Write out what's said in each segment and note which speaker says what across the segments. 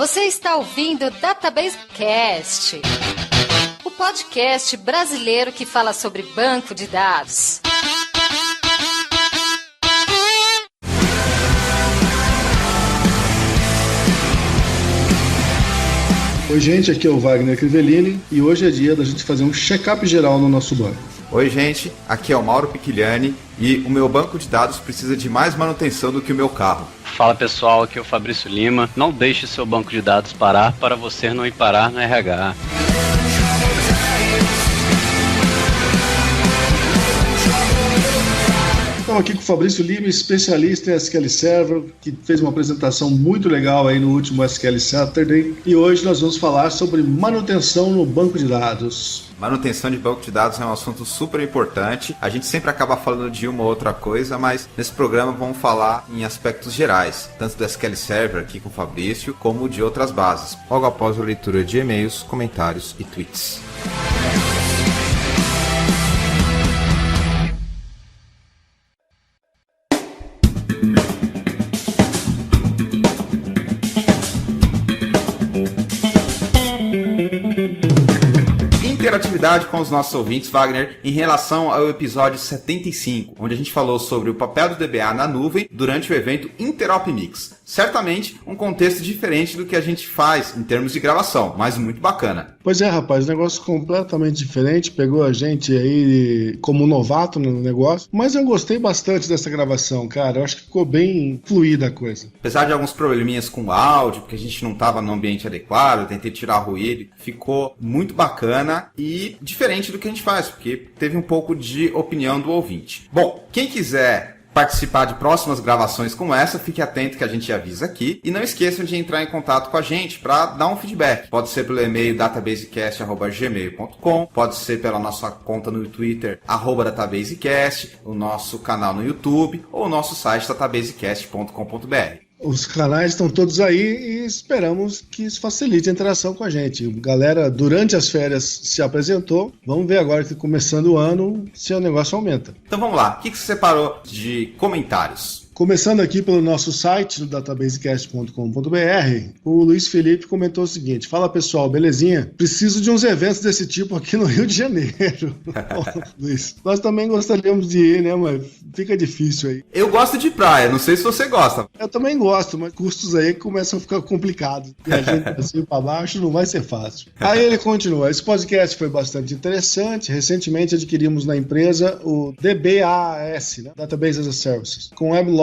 Speaker 1: Você está ouvindo o Database Cast, o podcast brasileiro que fala sobre banco de dados.
Speaker 2: Oi gente, aqui é o Wagner Crivellini e hoje é dia da gente fazer um check-up geral no nosso banco.
Speaker 3: Oi gente, aqui é o Mauro Picchigliani e o meu banco de dados precisa de mais manutenção do que o meu carro.
Speaker 4: Fala pessoal, aqui é o Fabrício Lima. Não deixe seu banco de dados parar para você não ir parar no RH.
Speaker 2: Estamos aqui com o Fabrício Lima, especialista em SQL Server, que fez uma apresentação muito legal aí no último SQL Saturday. E hoje nós vamos falar sobre manutenção no banco de dados.
Speaker 3: Manutenção de banco de dados é um assunto super importante. A gente sempre acaba falando de uma ou outra coisa, mas nesse programa vamos falar em aspectos gerais, tanto do SQL Server aqui com o Fabrício, como de outras bases, logo após a leitura de e-mails, comentários e tweets. Interatividade com os nossos ouvintes, Wagner, em relação ao episódio 75, onde a gente falou sobre o papel do DBA na nuvem durante o evento Interop Mix. Certamente um contexto diferente do que a gente faz em termos de gravação, mas muito bacana.
Speaker 2: Pois é, rapaz, negócio completamente diferente, pegou a gente aí como novato no negócio, mas eu gostei bastante dessa gravação, cara, eu acho que ficou bem fluida a coisa.
Speaker 3: Apesar de alguns probleminhas com o áudio, porque a gente não estava no ambiente adequado, eu tentei tirar ruído, ficou muito bacana e diferente do que a gente faz, porque teve um pouco de opinião do ouvinte. Bom, quem quiser participar de próximas gravações como essa, fique atento que a gente avisa aqui. E não esqueçam de entrar em contato com a gente para dar um feedback. Pode ser pelo e-mail databasecast@gmail.com, pode ser pela nossa conta no Twitter, @databasecast, o nosso canal no YouTube ou o nosso site databasecast.com.br.
Speaker 2: Os canais estão todos aí e esperamos que isso facilite a interação com a gente. Galera, durante as férias se apresentou. Vamos ver agora que começando o ano se o negócio aumenta.
Speaker 3: Então vamos lá. O que você separou de comentários?
Speaker 2: Começando aqui pelo nosso site, no databasecast.com.br, o Luiz Felipe comentou o seguinte: fala pessoal, belezinha? Preciso de uns eventos desse tipo aqui no Rio de Janeiro. Luiz, nós também gostaríamos de ir, né, mas fica difícil aí.
Speaker 3: Eu gosto de praia, não sei se você gosta.
Speaker 2: Eu também gosto, mas custos aí começam a ficar complicados. E a gente assim para baixo não vai ser fácil. Aí ele continua: esse podcast foi bastante interessante. Recentemente adquirimos na empresa o DBAS, né? Database as a Service, com WebLogic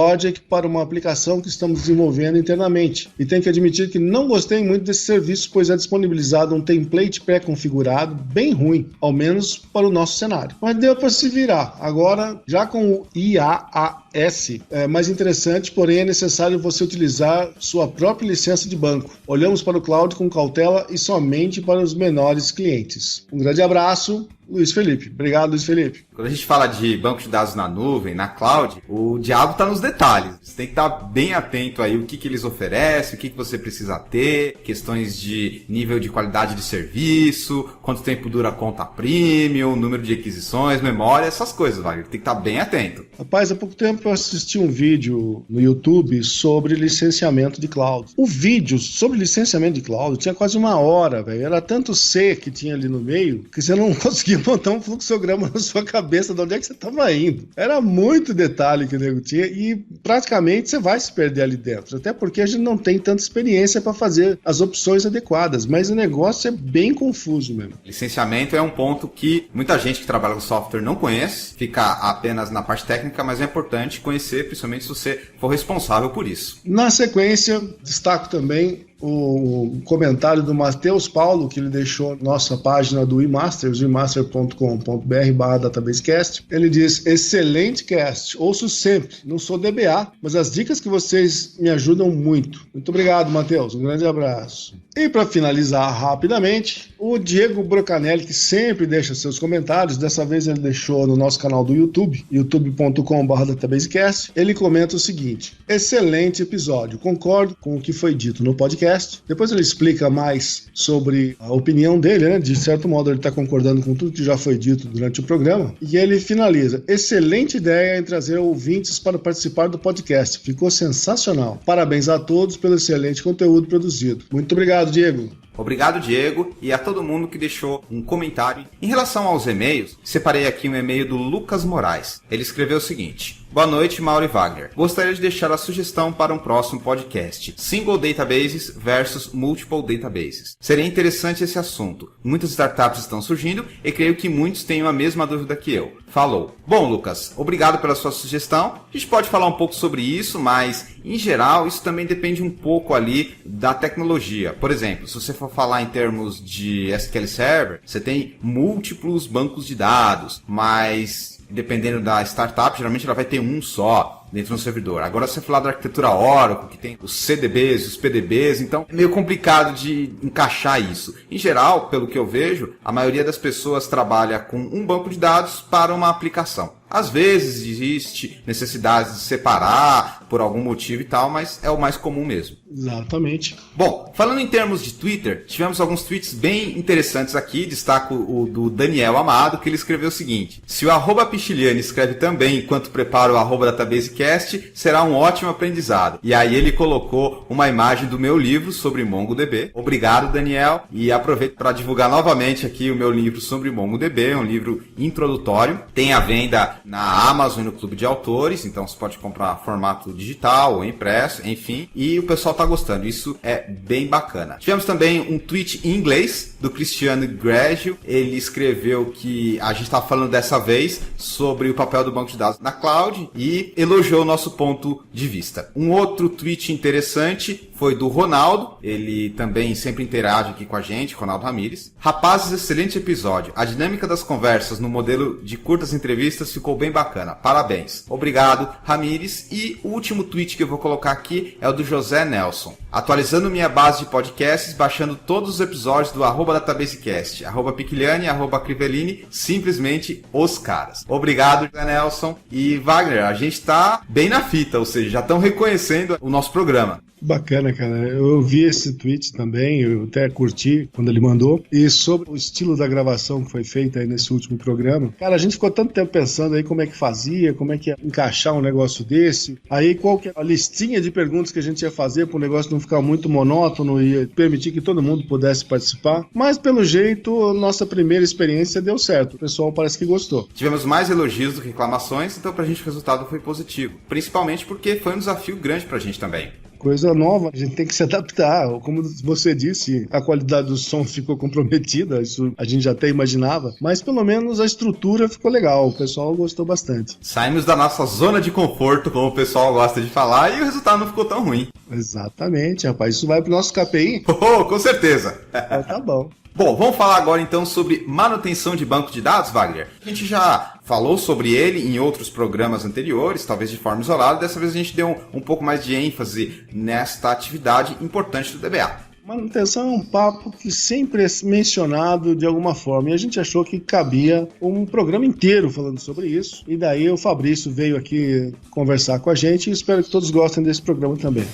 Speaker 2: para uma aplicação que estamos desenvolvendo internamente. E tenho que admitir que não gostei muito desse serviço, pois é disponibilizado um template pré-configurado bem ruim, ao menos para o nosso cenário. Mas deu para se virar. Agora, já com o IaaS, é mais interessante, porém é necessário você utilizar sua própria licença de banco. Olhamos para o cloud com cautela e somente para os menores clientes. Um grande abraço, Luiz Felipe. Obrigado, Luiz Felipe.
Speaker 3: Quando a gente fala de banco de dados na nuvem, na cloud, o diabo está nos detalhes. Você tem que estar bem atento aí o que eles oferecem, o que você precisa ter, questões de nível de qualidade de serviço, quanto tempo dura a conta premium, número de aquisições, memória, essas coisas, Wagner. Tem que estar bem atento.
Speaker 2: Rapaz, há pouco tempo eu assisti um vídeo no YouTube sobre licenciamento de cloud. O vídeo sobre licenciamento de cloud tinha quase 1 hora, velho. Era tanto C que tinha ali no meio que você não conseguia montar um fluxograma na sua cabeça de onde é que você estava indo. Era muito detalhe que o nego tinha e praticamente você vai se perder ali dentro. Até porque a gente não tem tanta experiência para fazer as opções adequadas, mas o negócio é bem confuso mesmo.
Speaker 3: Licenciamento é um ponto que muita gente que trabalha com software não conhece, fica apenas na parte técnica, mas é importante conhecer, principalmente se você for responsável por isso.
Speaker 2: Na sequência, destaco também o comentário do Matheus Paulo, que ele deixou na nossa página do eMasters, emaster.com.br/databasecast. Ele diz: excelente cast, ouço sempre, não sou DBA, mas as dicas que vocês me ajudam muito. Muito obrigado, Matheus, um grande abraço. E para finalizar rapidamente, o Diego Brocanelli, que sempre deixa seus comentários, dessa vez ele deixou no nosso canal do YouTube, youtube.com/databasecast. Ele comenta o seguinte: excelente episódio, concordo com o que foi dito no podcast podcast. Depois ele explica mais sobre a opinião dele, né? De certo modo ele está concordando com tudo que já foi dito durante o programa. E ele finaliza: excelente ideia em trazer ouvintes para participar do podcast. Ficou sensacional. Parabéns a todos pelo excelente conteúdo produzido. Muito obrigado, Diego.
Speaker 3: Obrigado, Diego, e a todo mundo que deixou um comentário. Em relação aos e-mails, separei aqui um e-mail do Lucas Moraes. Ele escreveu o seguinte: boa noite, Mauro e Wagner. Gostaria de deixar a sugestão para um próximo podcast: Single Databases versus Multiple Databases. Seria interessante esse assunto. Muitas startups estão surgindo e creio que muitos tenham a mesma dúvida que eu. Falou. Bom, Lucas, obrigado pela sua sugestão. A gente pode falar um pouco sobre isso, mas, em geral, isso também depende um pouco ali da tecnologia. Por exemplo, se você for falar em termos de SQL Server, você tem múltiplos bancos de dados, mas dependendo da startup, geralmente ela vai ter um só dentro do servidor. Agora, se você falar da arquitetura Oracle, que tem os CDBs, os PDBs, então é meio complicado de encaixar isso. Em geral, pelo que eu vejo, a maioria das pessoas trabalha com um banco de dados para uma aplicação. Às vezes existe necessidade de separar por algum motivo e tal, mas é o mais comum mesmo.
Speaker 2: Exatamente.
Speaker 3: Bom, falando em termos de Twitter, tivemos alguns tweets bem interessantes aqui. Destaco o do Daniel Amado, que ele escreveu o seguinte: se o @Pichiliani escreve também enquanto prepara o @DatabaseCast, será um ótimo aprendizado. E aí ele colocou uma imagem do meu livro sobre MongoDB. Obrigado, Daniel. E aproveito para divulgar novamente aqui o meu livro sobre MongoDB, um livro introdutório. Tem à venda na Amazon e no Clube de Autores, então você pode comprar formato digital ou impresso, enfim, e o pessoal tá gostando, isso é bem bacana. Tivemos também um tweet em inglês do Cristiano Grégio. Ele escreveu que a gente estava falando dessa vez sobre o papel do banco de dados na cloud e elogiou o nosso ponto de vista. Um outro tweet interessante foi do Ronaldo, ele também sempre interage aqui com a gente, Ronaldo Ramires. Rapazes, excelente episódio. A dinâmica das conversas no modelo de curtas entrevistas ficou bem bacana. Parabéns. Obrigado, Ramires. E o último tweet que eu vou colocar aqui é o do José Nelson. Atualizando minha base de podcasts, baixando todos os episódios do @DatabaseCast, @Pichiliani, @Crivellini, simplesmente os caras. Obrigado, José Nelson. E Wagner, a gente tá bem na fita, ou seja, já estão reconhecendo o nosso programa.
Speaker 2: Bacana, cara. Eu vi esse tweet também, eu até curti quando ele mandou. E sobre o estilo da gravação que foi feita aí nesse último programa, cara, a gente ficou tanto tempo pensando aí como é que fazia, como é que ia encaixar um negócio desse. Aí qual que é a listinha de perguntas que a gente ia fazer para o negócio não ficar muito monótono e permitir que todo mundo pudesse participar. Mas pelo jeito, nossa primeira experiência deu certo. O pessoal parece que gostou.
Speaker 3: Tivemos mais elogios do que reclamações, então pra gente o resultado foi positivo. Principalmente porque foi um desafio grande pra gente também.
Speaker 2: Coisa nova, a gente tem que se adaptar. Como você disse, a qualidade do som ficou comprometida, isso a gente já até imaginava, mas pelo menos a estrutura ficou legal, o pessoal gostou bastante.
Speaker 3: Saímos da nossa zona de conforto, como o pessoal gosta de falar, e o resultado não ficou tão ruim.
Speaker 2: Exatamente, rapaz, isso vai pro nosso KPI?
Speaker 3: Oh, com certeza.
Speaker 2: Tá bom.
Speaker 3: Bom, vamos falar agora então sobre manutenção de banco de dados, Wagner. A gente já falou sobre ele em outros programas anteriores, talvez de forma isolada. Dessa vez a gente deu um pouco mais de ênfase nesta atividade importante do DBA.
Speaker 2: Manutenção é um papo que sempre é mencionado de alguma forma, e a gente achou que cabia um programa inteiro falando sobre isso, e daí o Fabrício veio aqui conversar com a gente, e espero que todos gostem desse programa também.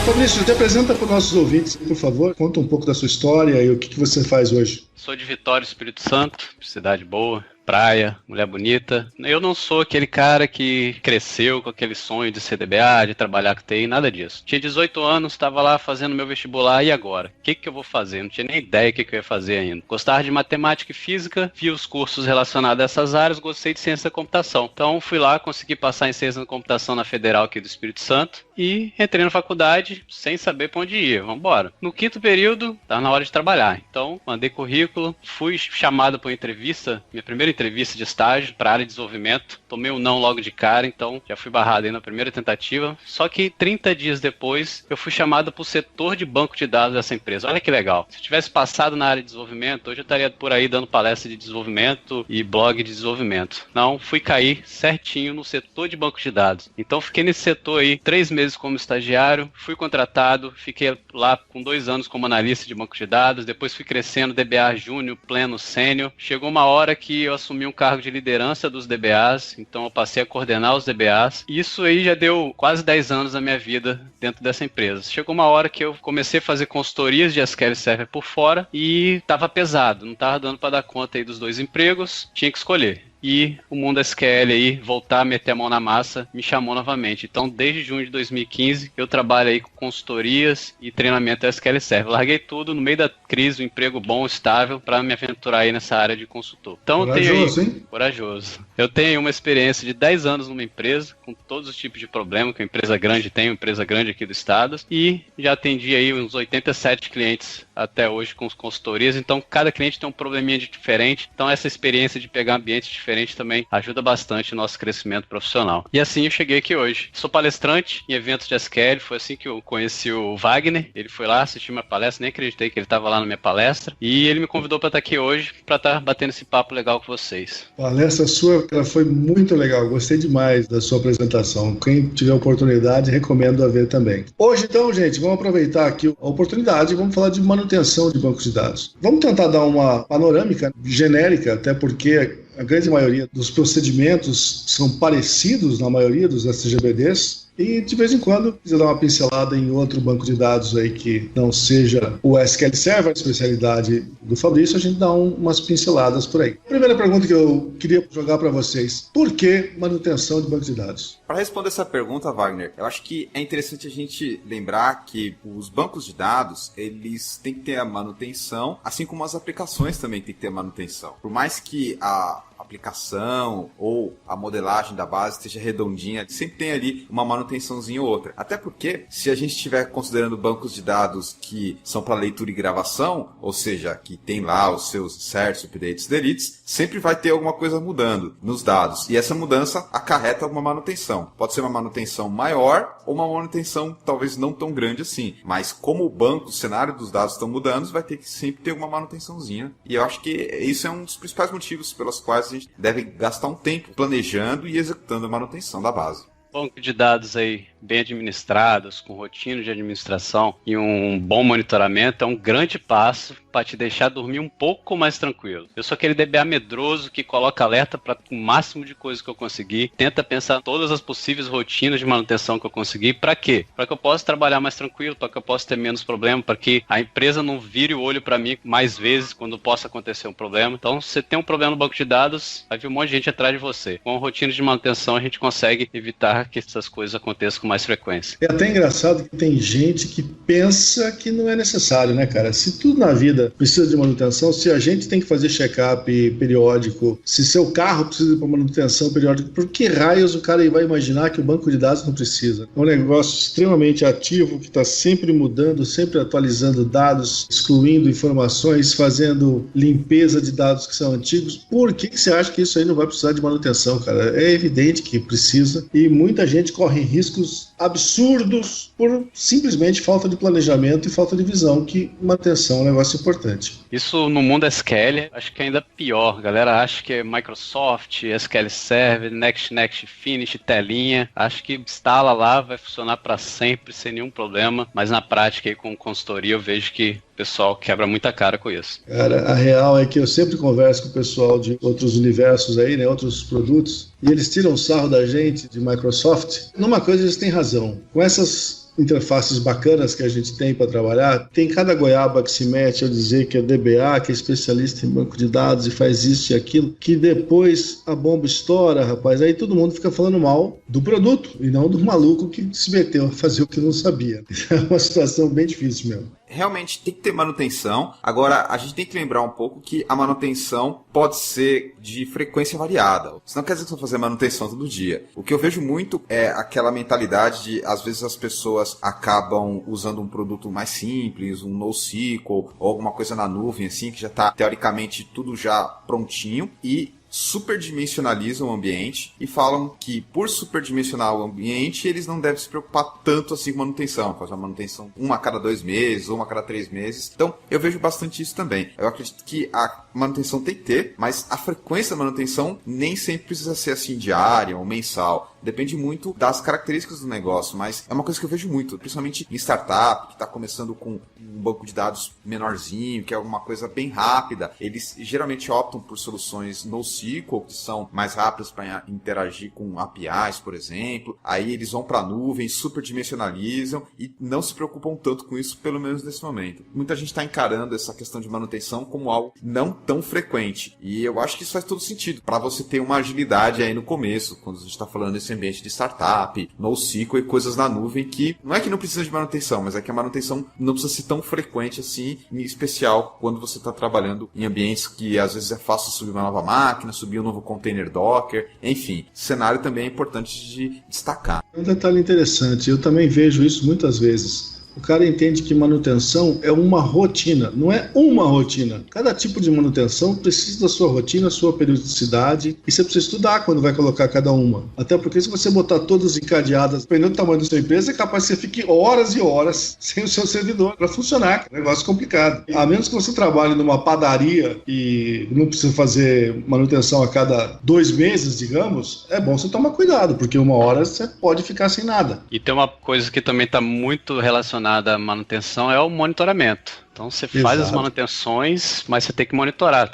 Speaker 2: Fabrício, te apresenta para os nossos ouvintes, por favor. Conta um pouco da sua história e o que você faz hoje.
Speaker 4: Sou de Vitória, Espírito Santo, cidade boa, praia, mulher bonita. Eu não sou aquele cara que cresceu com aquele sonho de ser DBA, de trabalhar com TI, nada disso. Tinha 18 anos, estava lá fazendo meu vestibular, e agora? O que eu vou fazer? Não tinha nem ideia do que eu ia fazer ainda. Gostava de matemática e física, vi os cursos relacionados a essas áreas, gostei de ciência da computação. Então fui lá, consegui passar em ciência da computação na Federal aqui do Espírito Santo e entrei na faculdade sem saber para onde ia. Vamos embora. No quinto período, estava na hora de trabalhar. Então mandei currículo, fui chamado para uma entrevista. Minha primeira primeira entrevista de estágio para a área de desenvolvimento. Tomei um não logo de cara, então já fui barrado aí na primeira tentativa. Só que 30 dias depois, eu fui chamado para o setor de banco de dados dessa empresa. Olha que legal. Se eu tivesse passado na área de desenvolvimento, hoje eu estaria por aí dando palestra de desenvolvimento e blog de desenvolvimento. Não, fui cair certinho no setor de banco de dados. Então fiquei nesse setor aí 3 meses como estagiário, fui contratado, fiquei lá com 2 anos como analista de banco de dados, depois fui crescendo DBA Júnior, Pleno, Sênior. Chegou uma hora que eu assumi um cargo de liderança dos DBAs, então eu passei a coordenar os DBAs. Isso aí já deu quase 10 anos da minha vida dentro dessa empresa. Chegou uma hora que eu comecei a fazer consultorias de SQL Server por fora e estava pesado, não estava dando para dar conta aí dos 2 empregos, tinha que escolher. E o mundo SQL aí, voltar a meter a mão na massa, me chamou novamente. Então, desde junho de 2015, eu trabalho aí com consultorias e treinamento SQL Server. Larguei tudo no meio da crise, um emprego bom, estável, para me aventurar aí nessa área de consultor. Então,
Speaker 2: Corajoso, hein?
Speaker 4: Corajoso. Eu tenho uma experiência de 10 anos numa empresa, com todos os tipos de problema que uma empresa grande tem, uma empresa grande aqui do estado, e já atendi aí uns 87 clientes até hoje com consultorias. Então, cada cliente tem um probleminha diferente. Então, essa experiência de pegar ambientes diferentes também ajuda bastante o nosso crescimento profissional. E assim eu cheguei aqui hoje. Sou palestrante em eventos de SQL, foi assim que eu conheci o Wagner. Ele foi lá assistir minha palestra, nem acreditei que ele estava lá na minha palestra. E ele me convidou para estar aqui hoje, para estar batendo esse papo legal com vocês.
Speaker 2: A palestra sua ela foi muito legal, gostei demais da sua apresentação. Quem tiver oportunidade, recomendo a ver também. Hoje então, gente, vamos aproveitar aqui a oportunidade e vamos falar de manutenção de bancos de dados. Vamos tentar dar uma panorâmica genérica, até porque a grande maioria dos procedimentos são parecidos na maioria dos SGBDs e de vez em quando precisa dar uma pincelada em outro banco de dados aí que não seja o SQL Server, a especialidade do Fabrício, a gente dá umas pinceladas por aí. Primeira pergunta que eu queria jogar para vocês: por que manutenção de banco de dados?
Speaker 3: Para responder essa pergunta, Wagner, eu acho que é interessante a gente lembrar que os bancos de dados, eles têm que ter a manutenção, assim como as aplicações também têm que ter a manutenção. Por mais que a aplicação ou a modelagem da base esteja redondinha, sempre tem ali uma manutençãozinha ou outra. Até porque, se a gente estiver considerando bancos de dados que são para leitura e gravação, ou seja, que tem lá os seus certos, updates, deletes, sempre vai ter alguma coisa mudando nos dados. E essa mudança acarreta alguma manutenção. Pode ser uma manutenção maior ou uma manutenção talvez não tão grande assim. Mas como o banco, o cenário dos dados estão mudando, vai ter que sempre ter uma manutençãozinha. E eu acho que isso é um dos principais motivos pelos quais a gente deve gastar um tempo planejando e executando a manutenção da base.
Speaker 4: Banco de dados aí bem administrados, com rotina de administração e um bom monitoramento é um grande passo para te deixar dormir um pouco mais tranquilo. Eu sou aquele DBA medroso que coloca alerta para o máximo de coisas que eu conseguir, tenta pensar todas as possíveis rotinas de manutenção que eu conseguir. Para quê? Para que eu possa trabalhar mais tranquilo, para que eu possa ter menos problema, para que a empresa não vire o olho para mim mais vezes quando possa acontecer um problema. Então, se você tem um problema no banco de dados, vai vir um monte de gente atrás de você. Com a rotina de manutenção, a gente consegue evitar que essas coisas aconteçam com mais frequência.
Speaker 2: É até engraçado que tem gente que pensa que não é necessário, né, cara? Se tudo na vida precisa de manutenção, se a gente tem que fazer check-up periódico, se seu carro precisa de manutenção periódica, por que raios o cara vai imaginar que o banco de dados não precisa? É um negócio extremamente ativo, que está sempre mudando, sempre atualizando dados, excluindo informações, fazendo limpeza de dados que são antigos. Por que você acha que isso aí não vai precisar de manutenção, cara? É evidente que precisa, e muita gente corre riscos absurdos por simplesmente falta de planejamento e falta de visão, que manutenção é um negócio importante.
Speaker 4: Isso no mundo SQL, acho que é ainda pior. A galera acha que é Microsoft, SQL Server, Next, Finish, telinha. Acho que instala lá, vai funcionar para sempre, sem nenhum problema. Mas na prática, aí, com consultoria, eu vejo que o pessoal quebra muita cara com isso.
Speaker 2: Cara, a real é que eu sempre converso com o pessoal de outros universos aí, né, outros produtos, e eles tiram sarro da gente, de Microsoft. Numa coisa eles têm razão. Com essas interfaces bacanas que a gente tem para trabalhar, tem cada goiaba que se mete a dizer que é DBA, que é especialista em banco de dados e faz isso e aquilo, que depois a bomba estoura, rapaz. Aí todo mundo fica falando mal do produto e não do maluco que se meteu a fazer o que não sabia. É uma situação bem difícil mesmo.
Speaker 3: Realmente tem que ter manutenção. Agora, a gente tem que lembrar um pouco que a manutenção pode ser de frequência variada. Isso não quer dizer que você vai fazer manutenção todo dia. O que eu vejo muito é aquela mentalidade de, às vezes, as pessoas acabam usando um produto mais simples, um NoSQL, ou alguma coisa na nuvem, assim, que já está, teoricamente, tudo já prontinho, e superdimensionalizam o ambiente e falam que por superdimensionar o ambiente, eles não devem se preocupar tanto assim com manutenção, fazer uma manutenção 1 a cada 2 meses, ou 1 a cada 3 meses. Então, eu vejo bastante isso também. Eu acredito que a manutenção tem que ter, mas a frequência da manutenção nem sempre precisa ser assim diária ou mensal. Depende muito das características do negócio, mas é uma coisa que eu vejo muito, principalmente em startup, que está começando com um banco de dados menorzinho, que é uma coisa bem rápida. Eles geralmente optam por soluções NoSQL, que são mais rápidas para interagir com APIs, por exemplo. Aí eles vão para a nuvem, superdimensionalizam e não se preocupam tanto com isso, pelo menos nesse momento. Muita gente está encarando essa questão de manutenção como algo não tão frequente. E eu acho que isso faz todo sentido, para você ter uma agilidade aí no começo, quando a gente está falando desse ambiente de startup, NoSQL e coisas na nuvem que não é que não precisa de manutenção, mas é que a manutenção não precisa ser tão frequente assim, em especial quando você está trabalhando em ambientes que às vezes é fácil subir uma nova máquina, subir um novo container Docker, enfim, cenário também é importante de destacar.
Speaker 2: Um detalhe interessante, eu também vejo isso muitas vezes. O cara entende que manutenção é uma rotina, não é uma rotina. Cada tipo de manutenção precisa da sua rotina, sua periodicidade, e você precisa estudar quando vai colocar cada uma. Até porque se você botar todas encadeadas, dependendo do tamanho da sua empresa, é capaz que você fique horas e horas sem o seu servidor para funcionar. É um negócio complicado. A menos que você trabalhe numa padaria e não precisa fazer manutenção a cada 2 meses, digamos, é bom você tomar cuidado, porque uma hora você pode ficar sem nada.
Speaker 4: E tem uma coisa que também está muito relacionada à manutenção, é o monitoramento. Então você faz as manutenções, mas você tem que monitorar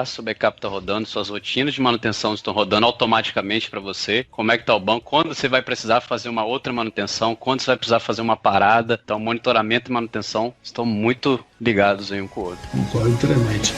Speaker 4: se o backup está rodando, suas rotinas de manutenção estão rodando automaticamente para você, como é que está o banco, quando você vai precisar fazer uma outra manutenção, quando você vai precisar fazer uma parada. Então monitoramento e manutenção estão muito ligados aí um com o outro.
Speaker 2: Concordo inteiramente.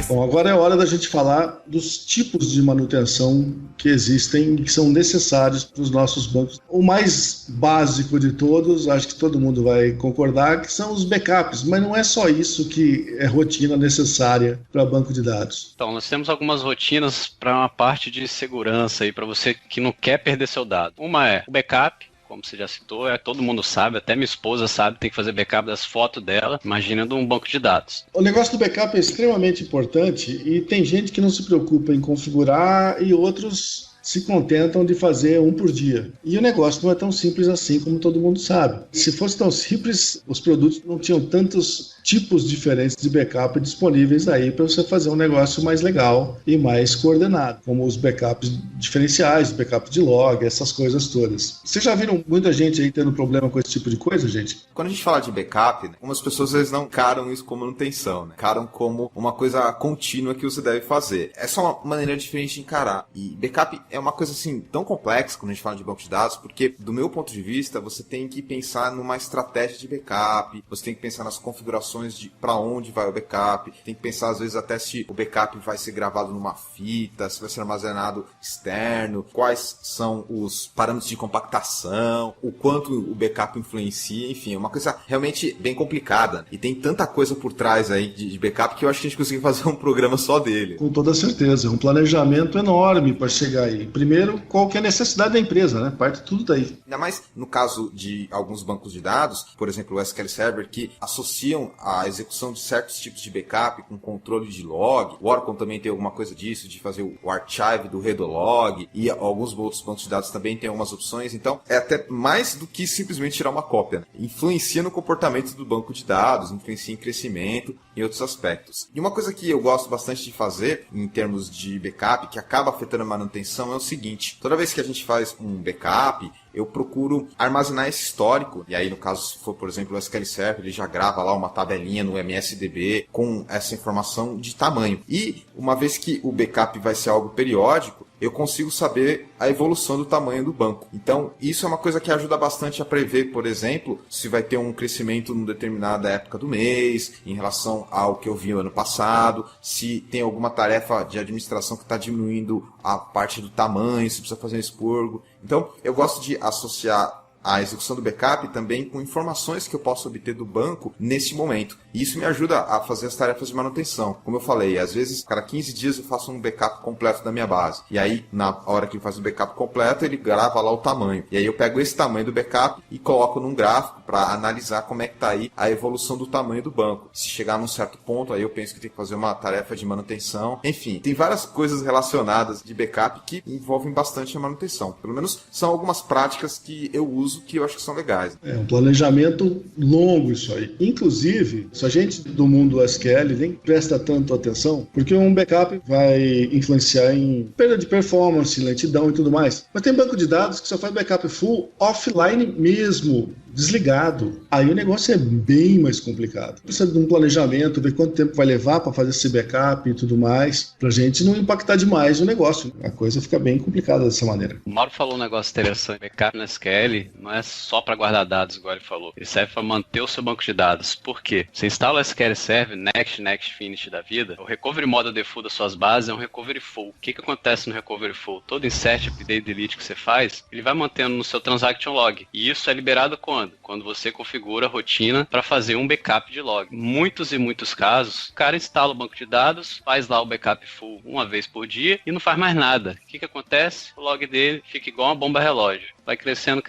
Speaker 2: Bom, agora é hora da gente falar dos tipos de manutenção que existem e que são necessários para os nossos bancos. O mais básico de todos, acho que todo mundo vai concordar, que são os backups, mas não é só isso que é rotina necessária para banco de dados.
Speaker 4: Então, nós temos algumas rotinas para uma parte de segurança aí, para você que não quer perder seu dado. Uma é o backup. Como você já citou, todo mundo sabe, até minha esposa sabe, tem que fazer backup das fotos dela, imagina de um banco de dados.
Speaker 2: O negócio do backup é extremamente importante e tem gente que não se preocupa em configurar e outros se contentam de fazer um por dia. E o negócio não é tão simples assim, como todo mundo sabe. Se fosse tão simples, os produtos não tinham tantos tipos diferentes de backup disponíveis aí para você fazer um negócio mais legal e mais coordenado, como os backups diferenciais, backup de log, essas coisas todas. Vocês já viram muita gente aí tendo problema com esse tipo de coisa, gente?
Speaker 3: Quando a gente fala de backup, algumas pessoas às vezes não encaram isso como manutenção, né? Encaram como uma coisa contínua que você deve fazer. Essa é uma maneira diferente de encarar. E backup é uma coisa assim tão complexa quando a gente fala de banco de dados, porque do meu ponto de vista, você tem que pensar numa estratégia de backup, você tem que pensar nas configurações de para onde vai o backup, tem que pensar às vezes até se o backup vai ser gravado numa fita, se vai ser armazenado externo, quais são os parâmetros de compactação, o quanto o backup influencia, enfim, é uma coisa realmente bem complicada. E tem tanta coisa por trás aí de backup que eu acho que a gente consegue fazer um programa só dele.
Speaker 2: Com toda certeza, é um planejamento enorme para chegar aí. Primeiro, qual que é a necessidade da empresa, né? Parte tudo daí.
Speaker 3: Ainda mais no caso de alguns bancos de dados, por exemplo, o SQL Server, que associam a execução de certos tipos de backup com controle de log. O Oracle também tem alguma coisa disso, de fazer o archive do redolog, e alguns outros bancos de dados também têm algumas opções. Então, é até mais do que simplesmente tirar uma cópia, né? Influencia no comportamento do banco de dados, influencia em crescimento e outros aspectos. E uma coisa que eu gosto bastante de fazer em termos de backup, que acaba afetando a manutenção, é o seguinte: toda vez que a gente faz um backup, eu procuro armazenar esse histórico, e aí no caso, se for, por exemplo, o SQL Server, ele já grava lá uma tabelinha no MSDB com essa informação de tamanho. E uma vez que o backup vai ser algo periódico, eu consigo saber a evolução do tamanho do banco. Então, isso é uma coisa que ajuda bastante a prever, por exemplo, se vai ter um crescimento em determinada época do mês, em relação ao que eu vi no ano passado, se tem alguma tarefa de administração que está diminuindo a parte do tamanho, se precisa fazer um expurgo. Então, eu gosto de associar a execução do backup também com informações que eu posso obter do banco nesse momento. E isso me ajuda a fazer as tarefas de manutenção. Como eu falei, às vezes, cada 15 dias eu faço um backup completo da minha base. E aí, na hora que ele faz o backup completo, ele grava lá o tamanho. E aí eu pego esse tamanho do backup e coloco num gráfico para analisar como é que está aí a evolução do tamanho do banco. Se chegar num certo ponto, aí eu penso que tem que fazer uma tarefa de manutenção. Enfim, tem várias coisas relacionadas de backup que envolvem bastante a manutenção. Pelo menos são algumas práticas que eu uso que eu acho que são legais.
Speaker 2: É um planejamento longo isso aí. Inclusive, se a gente do mundo SQL nem presta tanto atenção, porque um backup vai influenciar em perda de performance, lentidão e tudo mais. Mas tem banco de dados que só faz backup full offline mesmo, desligado. Aí o negócio é bem mais complicado. Precisa de um planejamento, ver quanto tempo vai levar para fazer esse backup e tudo mais, pra gente não impactar demais o negócio. A coisa fica bem complicada dessa maneira.
Speaker 4: O Mauro falou um negócio interessante. Backup no SQL não é só para guardar dados, igual ele falou. Ele serve para manter o seu banco de dados. Por quê? Você instala o SQL Server, Next, Finish da vida, o Recovery Model Default das suas bases é um Recovery Full. O que acontece no Recovery Full? Todo insert, update, delete que você faz, ele vai mantendo no seu Transaction Log. E isso é liberado quando? Quando você configura a rotina para fazer um backup de log. Muitos e muitos casos, o cara instala o banco de dados, faz lá o backup full uma vez por dia e não faz mais nada. O que acontece? O log dele fica igual uma bomba relógio. Vai crescendo,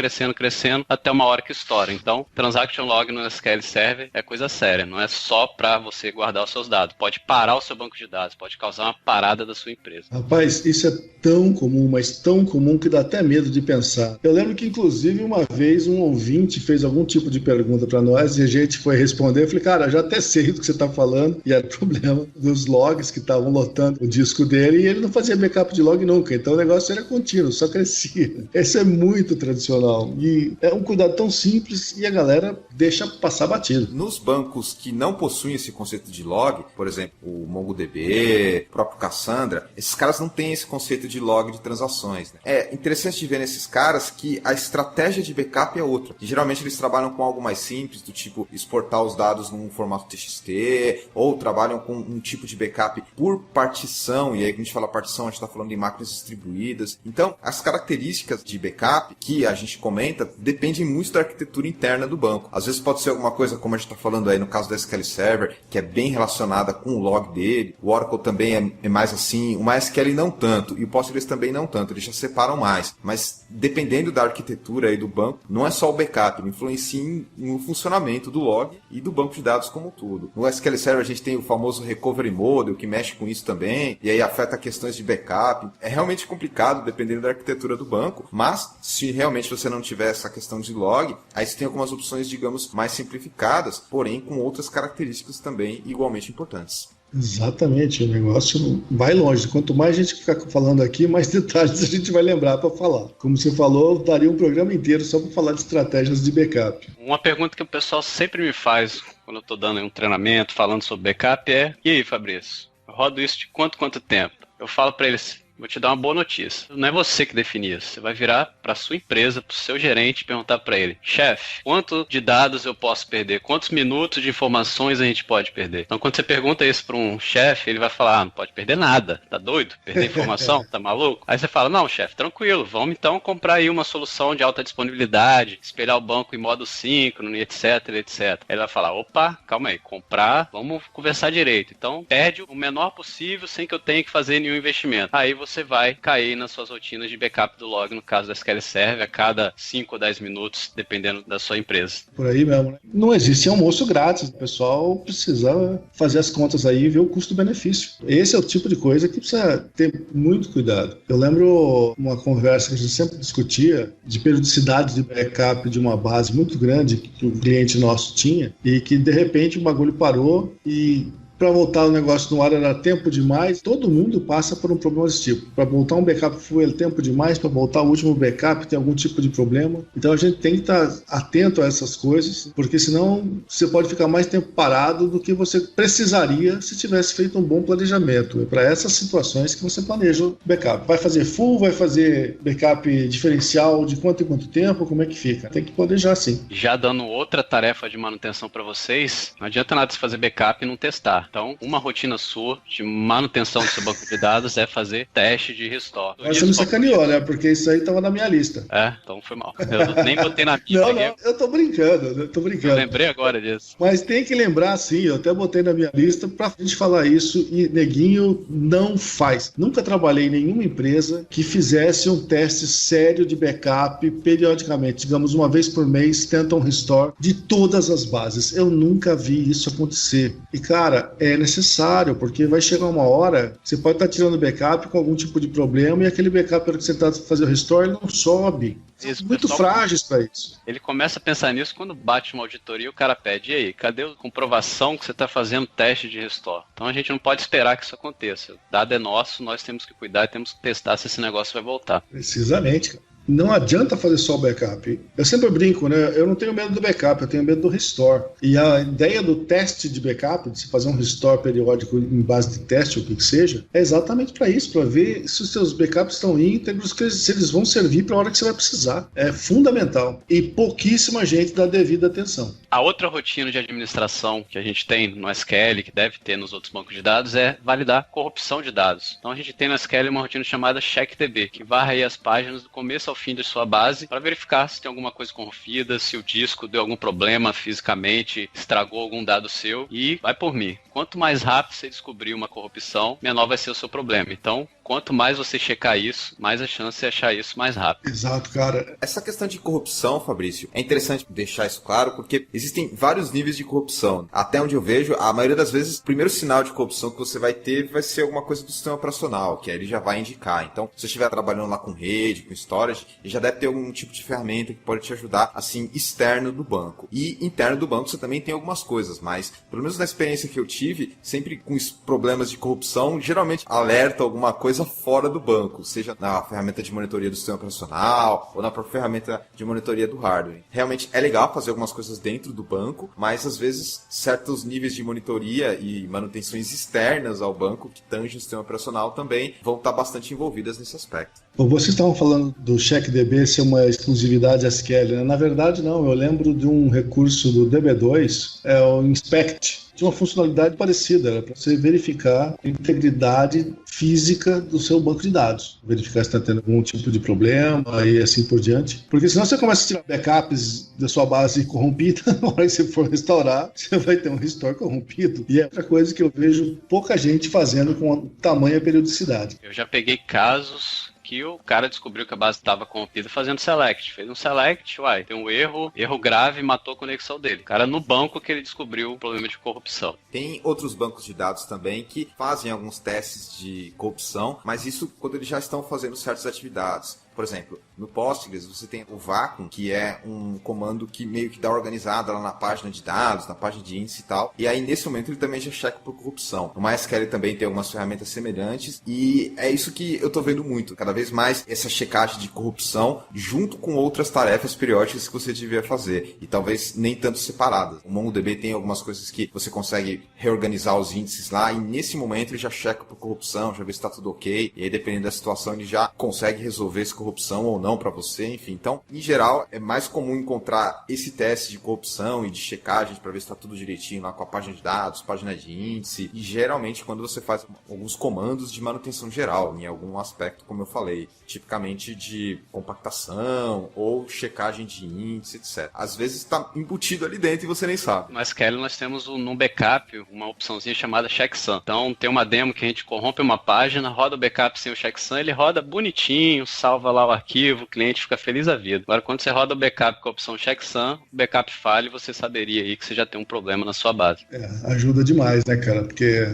Speaker 4: até uma hora que estoura. Então, Transaction Log no SQL Server é coisa séria. Não é só para você guardar os seus dados. Pode parar o seu banco de dados. Pode causar uma parada da sua empresa.
Speaker 2: Rapaz, isso é tão comum, mas tão comum que dá até medo de pensar. Eu lembro que, inclusive, uma vez um ouvinte fez algum tipo de pergunta para nós e a gente foi responder. Eu falei, cara, já até sei do que você está falando. E era o problema dos logs que estavam lotando o disco dele e ele não fazia backup de log nunca. Então o negócio era contínuo, só crescia. Esse é muito tradicional. E é um cuidado tão simples e a galera deixa passar batido.
Speaker 3: Nos bancos que não possuem esse conceito de log, por exemplo, o MongoDB, o próprio Cassandra, esses caras não têm esse conceito de log de transações, né? É interessante de ver nesses caras que a estratégia de backup é outra. E, geralmente eles trabalham com algo mais simples, do tipo exportar os dados num formato TXT, ou trabalham com um tipo de backup por partição, e aí quando a gente fala partição, a gente está falando de máquinas distribuídas. Então, as características de backup que a gente comenta dependem muito da arquitetura interna do banco. Às vezes pode ser alguma coisa, como a gente está falando aí no caso do SQL Server, que é bem relacionada com o log dele. O Oracle também é mais assim, o MySQL não tanto, e o Postgres também não tanto, eles já separam mais. Mas dependendo da arquitetura aí do banco, não é só o backup, ele influencia no funcionamento do log e do banco de dados como um todo. No SQL Server a gente tem o famoso Recovery Model, que mexe com isso também, e aí afeta questões de backup. É realmente complicado dependendo da arquitetura do banco, mas se realmente você não tiver essa questão de log, aí você tem algumas opções, digamos, mais simplificadas, porém com outras características também igualmente importantes.
Speaker 2: Exatamente, o negócio vai longe. Quanto mais gente ficar falando aqui, mais detalhes a gente vai lembrar para falar. Como você falou, daria um programa inteiro só para falar de estratégias de backup.
Speaker 4: Uma pergunta que o pessoal sempre me faz quando eu estou dando um treinamento, falando sobre backup é: e aí, Fabrício, eu rodo isso de quanto tempo? Eu falo para eles: vou te dar uma boa notícia. Não é você que define isso. Você vai virar para sua empresa, para o seu gerente e perguntar para ele: chefe, quanto de dados eu posso perder? Quantos minutos de informações a gente pode perder? Então, quando você pergunta isso para um chefe, ele vai falar: não pode perder nada. Tá doido? Perder informação? Tá maluco? Aí você fala: não, chefe, tranquilo. Vamos então comprar aí uma solução de alta disponibilidade, espelhar o banco em modo síncrono, etc, etc. Aí ele vai falar: opa, calma aí, comprar, vamos conversar direito. Então, perde o menor possível sem que eu tenha que fazer nenhum investimento. Aí você vai cair nas suas rotinas de backup do log, no caso do SQL Server, a cada 5 ou 10 minutos, dependendo da sua empresa.
Speaker 2: Por aí mesmo, né? Não existe almoço grátis. O pessoal precisa fazer as contas aí e ver o custo-benefício. Esse é o tipo de coisa que precisa ter muito cuidado. Eu lembro uma conversa que a gente sempre discutia de periodicidade de backup de uma base muito grande que o cliente nosso tinha e que, de repente, o bagulho parou e para voltar o negócio no ar era tempo demais. Todo mundo passa por um problema desse tipo. Para voltar um backup foi tempo demais, para voltar o último backup tem algum tipo de problema. Então a gente tem que estar atento a essas coisas, porque senão você pode ficar mais tempo parado do que você precisaria se tivesse feito um bom planejamento. É para essas situações que você planeja o backup. Vai fazer full, vai fazer backup diferencial de quanto em quanto tempo, como é que fica? Tem que planejar sim.
Speaker 4: Já dando outra tarefa de manutenção para vocês, não adianta nada você fazer backup e não testar. Então, uma rotina sua de manutenção do seu banco de dados é fazer teste de restore.
Speaker 2: Mas você me sacaneou, né? Porque isso aí estava na minha lista.
Speaker 4: Então foi mal. Eu nem botei na minha.
Speaker 2: Não, eu tô brincando,
Speaker 4: Eu lembrei agora disso.
Speaker 2: Mas tem que lembrar, sim, eu até botei na minha lista pra gente falar isso e neguinho não faz. Nunca trabalhei em nenhuma empresa que fizesse um teste sério de backup periodicamente, digamos uma vez por mês, tenta um restore de todas as bases. Eu nunca vi isso acontecer. E cara, é necessário, porque vai chegar uma hora, você pode estar tirando backup com algum tipo de problema e aquele backup, na hora que você está fazendo o restore, não sobe.
Speaker 4: Isso,
Speaker 2: muito frágeis para isso.
Speaker 4: Ele começa a pensar nisso quando bate uma auditoria e o cara pede, e aí, cadê a comprovação que você está fazendo teste de restore? Então a gente não pode esperar que isso aconteça. O dado é nosso, nós temos que cuidar e temos que testar se esse negócio vai voltar.
Speaker 2: Precisamente, cara. Não adianta fazer só o backup. Eu sempre brinco, né? Eu não tenho medo do backup, eu tenho medo do restore. E a ideia do teste de backup, de se fazer um restore periódico em base de teste, ou o que seja, é exatamente para isso, para ver se os seus backups estão íntegros, se eles vão servir para a hora que você vai precisar. É fundamental. E pouquíssima gente dá devida atenção.
Speaker 4: A outra rotina de administração que a gente tem no SQL, que deve ter nos outros bancos de dados, é validar corrupção de dados. Então a gente tem no SQL uma rotina chamada CheckDB, que varre aí as páginas do começo ao fim de sua base para verificar se tem alguma coisa corrompida, se o disco deu algum problema fisicamente, estragou algum dado seu, e vai por mim. Quanto mais rápido você descobrir uma corrupção, menor vai ser o seu problema. Então, quanto mais você checar isso, mais a chance de achar isso mais rápido.
Speaker 2: Exato, cara.
Speaker 3: Essa questão de corrupção, Fabrício, é interessante deixar isso claro, porque existem vários níveis de corrupção. Até onde eu vejo, a maioria das vezes, o primeiro sinal de corrupção que você vai ter vai ser alguma coisa do sistema operacional, que aí ele já vai indicar. Então, se você estiver trabalhando lá com rede, com storage, ele já deve ter algum tipo de ferramenta que pode te ajudar, assim, externo do banco. E interno do banco você também tem algumas coisas, mas, pelo menos na experiência que eu tive, sempre com problemas de corrupção, geralmente alerta alguma coisa fora do banco, seja na ferramenta de monitoria do sistema operacional ou na própria ferramenta de monitoria do hardware. Realmente é legal fazer algumas coisas dentro do banco, mas às vezes certos níveis de monitoria e manutenções externas ao banco que tangem o sistema operacional também vão estar bastante envolvidas nesse aspecto.
Speaker 2: Bom, vocês estavam falando do CheckDB ser uma exclusividade SQL, né? Na verdade não, eu lembro de um recurso do DB2, é o Inspect, tinha uma funcionalidade parecida, era para você verificar a integridade física do seu banco de dados, verificar se está tendo algum tipo de problema e assim por diante, porque senão você começa a tirar backups da sua base corrompida, na hora que você for restaurar, você vai ter um restore corrompido, e é outra coisa que eu vejo pouca gente fazendo com tamanha periodicidade.
Speaker 4: Eu já peguei casos que o cara descobriu que a base estava corrompida fazendo select. Fez um select, tem um erro grave, matou a conexão dele. O cara no banco que ele descobriu o problema de corrupção.
Speaker 3: Tem outros bancos de dados também que fazem alguns testes de corrupção, mas isso quando eles já estão fazendo certas atividades. Por exemplo, no Postgres você tem o Vacuum, que é um comando que meio que dá organizada lá na página de dados, na página de índice e tal. E aí nesse momento ele também já checa por corrupção. O MySQL também tem algumas ferramentas semelhantes e é isso que eu tô vendo muito. Cada vez mais essa checagem de corrupção junto com outras tarefas periódicas que você devia fazer. E talvez nem tanto separadas. O MongoDB tem algumas coisas que você consegue reorganizar os índices lá e nesse momento ele já checa por corrupção, já vê se tá tudo ok. E aí dependendo da situação ele já consegue resolver esse corrupção ou não para você, enfim. Então, em geral, é mais comum encontrar esse teste de corrupção e de checagem para ver se está tudo direitinho lá com a página de dados, página de índice, e geralmente quando você faz alguns comandos de manutenção geral, em algum aspecto, como eu falei, tipicamente de compactação ou checagem de índice, etc. Às vezes está embutido ali dentro e você nem sabe.
Speaker 4: No SQL nós temos no backup uma opçãozinha chamada checksum. Então, tem uma demo que a gente corrompe uma página, roda o backup sem o checksum, ele roda bonitinho, salva lá o arquivo, o cliente fica feliz da vida. Agora, quando você roda o backup com a opção checksum, o backup falha e você saberia aí que você já tem um problema na sua base.
Speaker 2: Ajuda demais, né, cara? Porque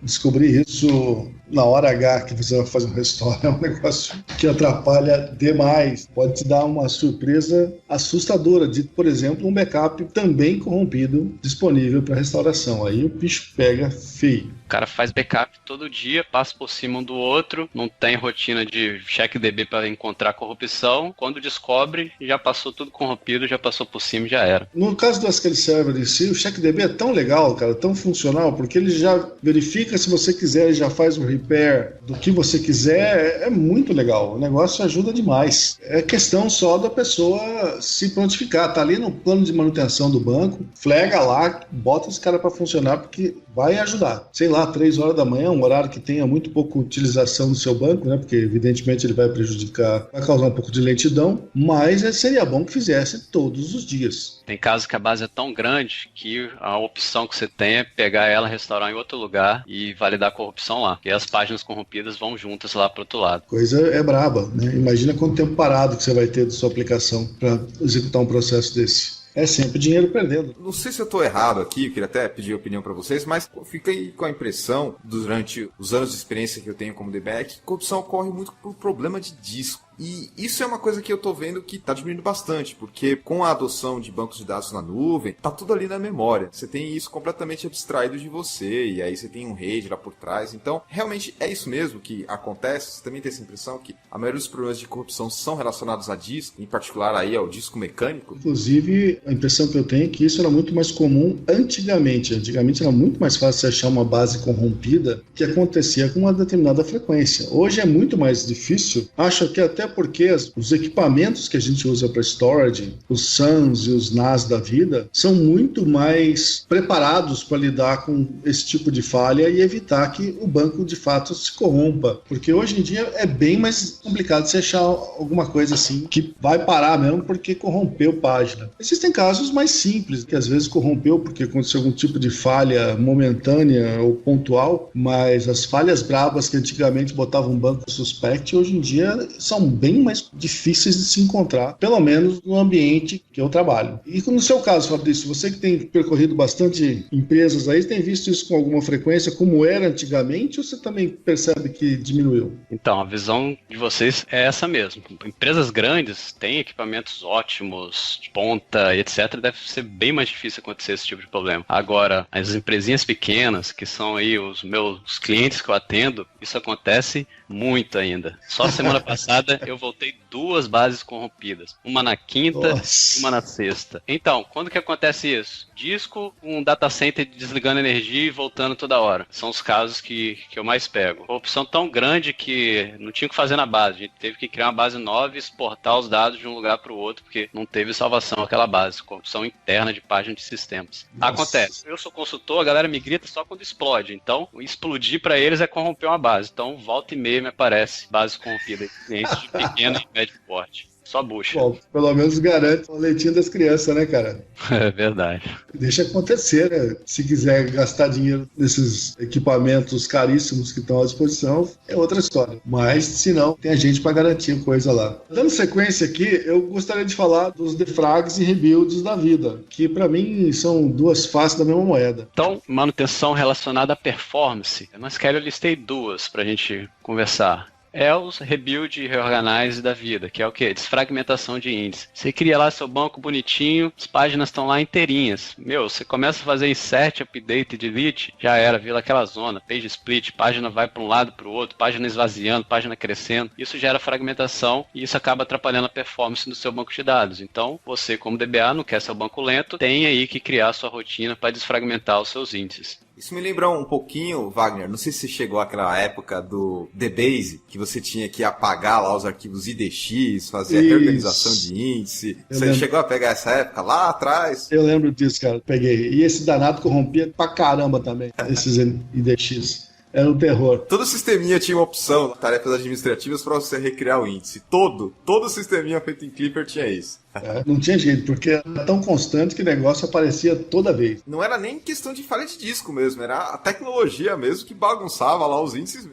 Speaker 2: descobri isso na hora H que você vai fazer um restore. É um negócio que atrapalha demais. Pode te dar uma surpresa assustadora de, por exemplo, um backup também corrompido disponível para restauração. Aí o bicho pega feio.
Speaker 4: O cara faz backup todo dia, passa por cima um do outro, não tem rotina de check DB para encontrar corrupção. Quando descobre, já passou tudo corrompido, já passou por cima e já era.
Speaker 2: No caso do SQL Server em si, o check DB é tão legal, cara, tão funcional, porque ele já verifica se você quiser, ele já faz o repair do que você quiser. É muito legal, o negócio ajuda demais. É questão só da pessoa se prontificar, tá ali no plano de manutenção do banco, flega lá, bota esse cara para funcionar, porque vai ajudar. Sei lá, 3 horas da manhã, um horário que tenha muito pouca utilização no seu banco, né? Porque evidentemente ele vai prejudicar, vai causar um pouco de lentidão, mas seria bom que fizesse todos os dias.
Speaker 4: Tem casos que a base é tão grande que a opção que você tem é pegar ela, restaurar em outro lugar e validar a corrupção lá. E as páginas corrompidas vão juntas lá para o outro lado.
Speaker 2: Coisa é braba, né? Imagina quanto tempo parado que você vai ter da sua aplicação para executar um processo desse. É sempre dinheiro perdendo.
Speaker 3: Não sei se eu estou errado aqui, eu queria até pedir opinião para vocês, mas eu fiquei com a impressão, durante os anos de experiência que eu tenho como DBA, que corrupção ocorre muito por problema de disco. E isso é uma coisa que eu tô vendo que tá diminuindo bastante, porque com a adoção de bancos de dados na nuvem, tá tudo ali na memória. Você tem isso completamente abstraído de você, e aí você tem um RAID lá por trás. Então, realmente é isso mesmo que acontece. Você também tem essa impressão que a maioria dos problemas de corrupção são relacionados a disco, em particular aí ao disco mecânico?
Speaker 2: Inclusive, a impressão que eu tenho é que isso era muito mais comum antigamente. Antigamente era muito mais fácil você achar uma base corrompida que acontecia com uma determinada frequência. Hoje é muito mais difícil. Acho que até porque os equipamentos que a gente usa para storage, os SANs e os NAS da vida, são muito mais preparados para lidar com esse tipo de falha e evitar que o banco de fato se corrompa. Porque hoje em dia é bem mais complicado você achar alguma coisa assim que vai parar mesmo porque corrompeu página. Existem casos mais simples, que às vezes corrompeu porque aconteceu algum tipo de falha momentânea ou pontual, mas as falhas brabas que antigamente botavam um banco suspect, hoje em dia são bem mais difíceis de se encontrar, pelo menos no ambiente que eu trabalho. E no seu caso, Fabrício, você que tem percorrido bastante empresas aí, tem visto isso com alguma frequência, como era antigamente, ou você também percebe que diminuiu?
Speaker 4: Então, a visão de vocês é essa mesmo. Empresas grandes têm equipamentos ótimos, de ponta, etc. Deve ser bem mais difícil acontecer esse tipo de problema. Agora, as empresinhas pequenas, que são aí os meus clientes que eu atendo, isso acontece muito ainda. Só semana passada eu voltei 2 bases corrompidas. Uma na quinta e uma na sexta. Então, quando que acontece isso? Disco, um data center desligando energia e voltando toda hora. São os casos que eu mais pego. Corrupção tão grande que não tinha o que fazer na base. A gente teve que criar uma base nova e exportar os dados de um lugar para o outro, porque não teve salvação aquela base. Corrupção interna de página de sistemas. Nossa. Acontece. Eu sou consultor, a galera me grita só quando explode. Então, explodir para eles é corromper uma base. Então, volta e meia me aparece base corrompida. Clientes de pequeno e médio porte. Só bucha.
Speaker 2: Bom, pelo menos garante o leitinho das crianças, né, cara?
Speaker 4: É verdade.
Speaker 2: Deixa acontecer, né? Se quiser gastar dinheiro nesses equipamentos caríssimos que estão à disposição, é outra história. Mas, se não, tem a gente para garantir coisa lá. Dando sequência aqui, eu gostaria de falar dos defrags e rebuilds da vida, que para mim são 2 faces da mesma moeda.
Speaker 4: Então, manutenção relacionada à performance. Na SQL eu listei 2 para a gente conversar. É os rebuild e reorganize da vida, que é o quê? Desfragmentação de índice. Você cria lá seu banco bonitinho, as páginas estão lá inteirinhas. Você começa a fazer insert, update e delete, já era, vira aquela zona, page split, página vai para um lado para o outro, página esvaziando, página crescendo. Isso gera fragmentação e isso acaba atrapalhando a performance do seu banco de dados. Então, você como DBA não quer seu banco lento, tem aí que criar a sua rotina para desfragmentar os seus índices.
Speaker 3: Isso me lembra um pouquinho, Wagner, não sei se você chegou àquela época do DBase, que você tinha que apagar lá os arquivos IDX, fazer a reorganização de índice. Você chegou a pegar essa época lá atrás?
Speaker 2: Eu lembro disso, cara, peguei. E esse danado corrompia pra caramba também, esses IDX. Era um terror.
Speaker 3: Todo sisteminha tinha uma opção, tarefas administrativas, para você recriar o índice. Todo sisteminha feito em Clipper tinha isso.
Speaker 2: Não tinha jeito, porque era tão constante que o negócio aparecia toda vez.
Speaker 3: Não era nem questão de falha de disco mesmo, era a tecnologia mesmo que bagunçava lá os índices.